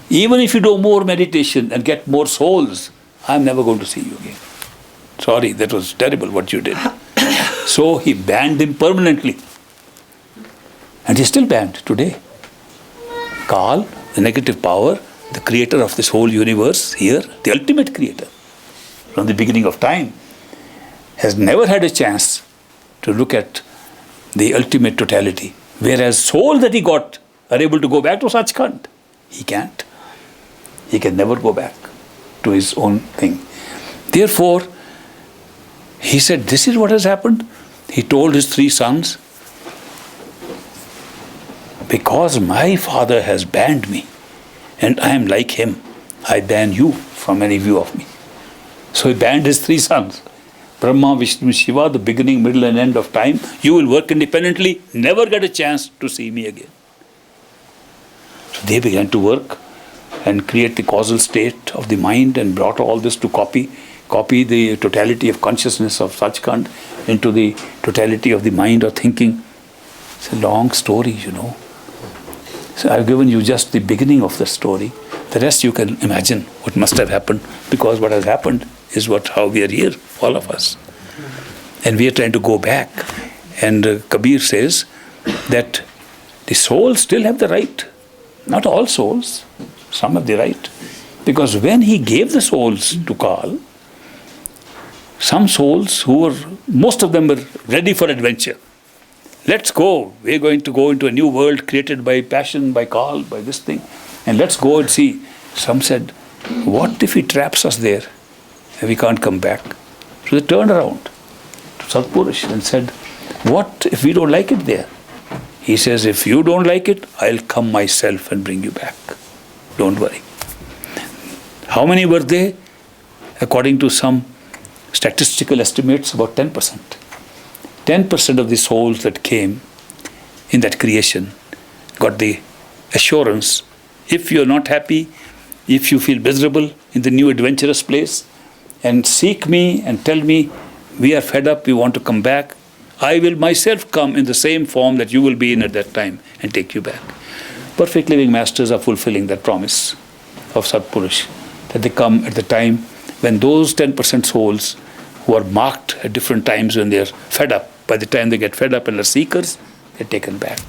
Even if you do more meditation and get more souls, I'm never going to see you again. Sorry, that was terrible what you did. So he banned him permanently. And he's still banned today. Kal, the negative power, the creator of this whole universe here, the ultimate creator, from the beginning of time, has never had a chance to look at the ultimate totality. Whereas souls that he got are able to go back to Sachkhand. He can't. He can never go back to his own thing. Therefore, he said, this is what has happened. He told his 3 sons, because my father has banned me and I am like him, I ban you from any view of me. So he banned his 3 sons. Brahma, Vishnu, Shiva, the beginning, middle and end of time. You will work independently, never get a chance to see me again. So they began to work and create the causal state of the mind and brought all this to copy the totality of consciousness of Sachkhand into the totality of the mind or thinking. It's a long story, So I've given you just the beginning of the story. The rest you can imagine what must have happened, because what has happened is how we are here, all of us. And we are trying to go back. And Kabir says that the souls still have the right. Not all souls, some have the right. Because when he gave the souls to Kal, some souls most of them were ready for adventure. Let's go. We're going to go into a new world created by passion, by Kal, by this thing. And let's go and see. Some said, what if he traps us there and we can't come back? So they turned around to Satpurush and said, what if we don't like it there? He says, if you don't like it, I'll come myself and bring you back. Don't worry. How many were they? According to some statistical estimates, about 10%. 10% of the souls that came in that creation got the assurance, if you're not happy, if you feel miserable in the new adventurous place, and seek me and tell me, we are fed up, we want to come back, I will myself come in the same form that you will be in at that time and take you back. Perfect living masters are fulfilling that promise of Satpurush, that they come at the time when those 10% souls who are marked at different times when they are fed up, by the time they get fed up and are seekers, they're taken back.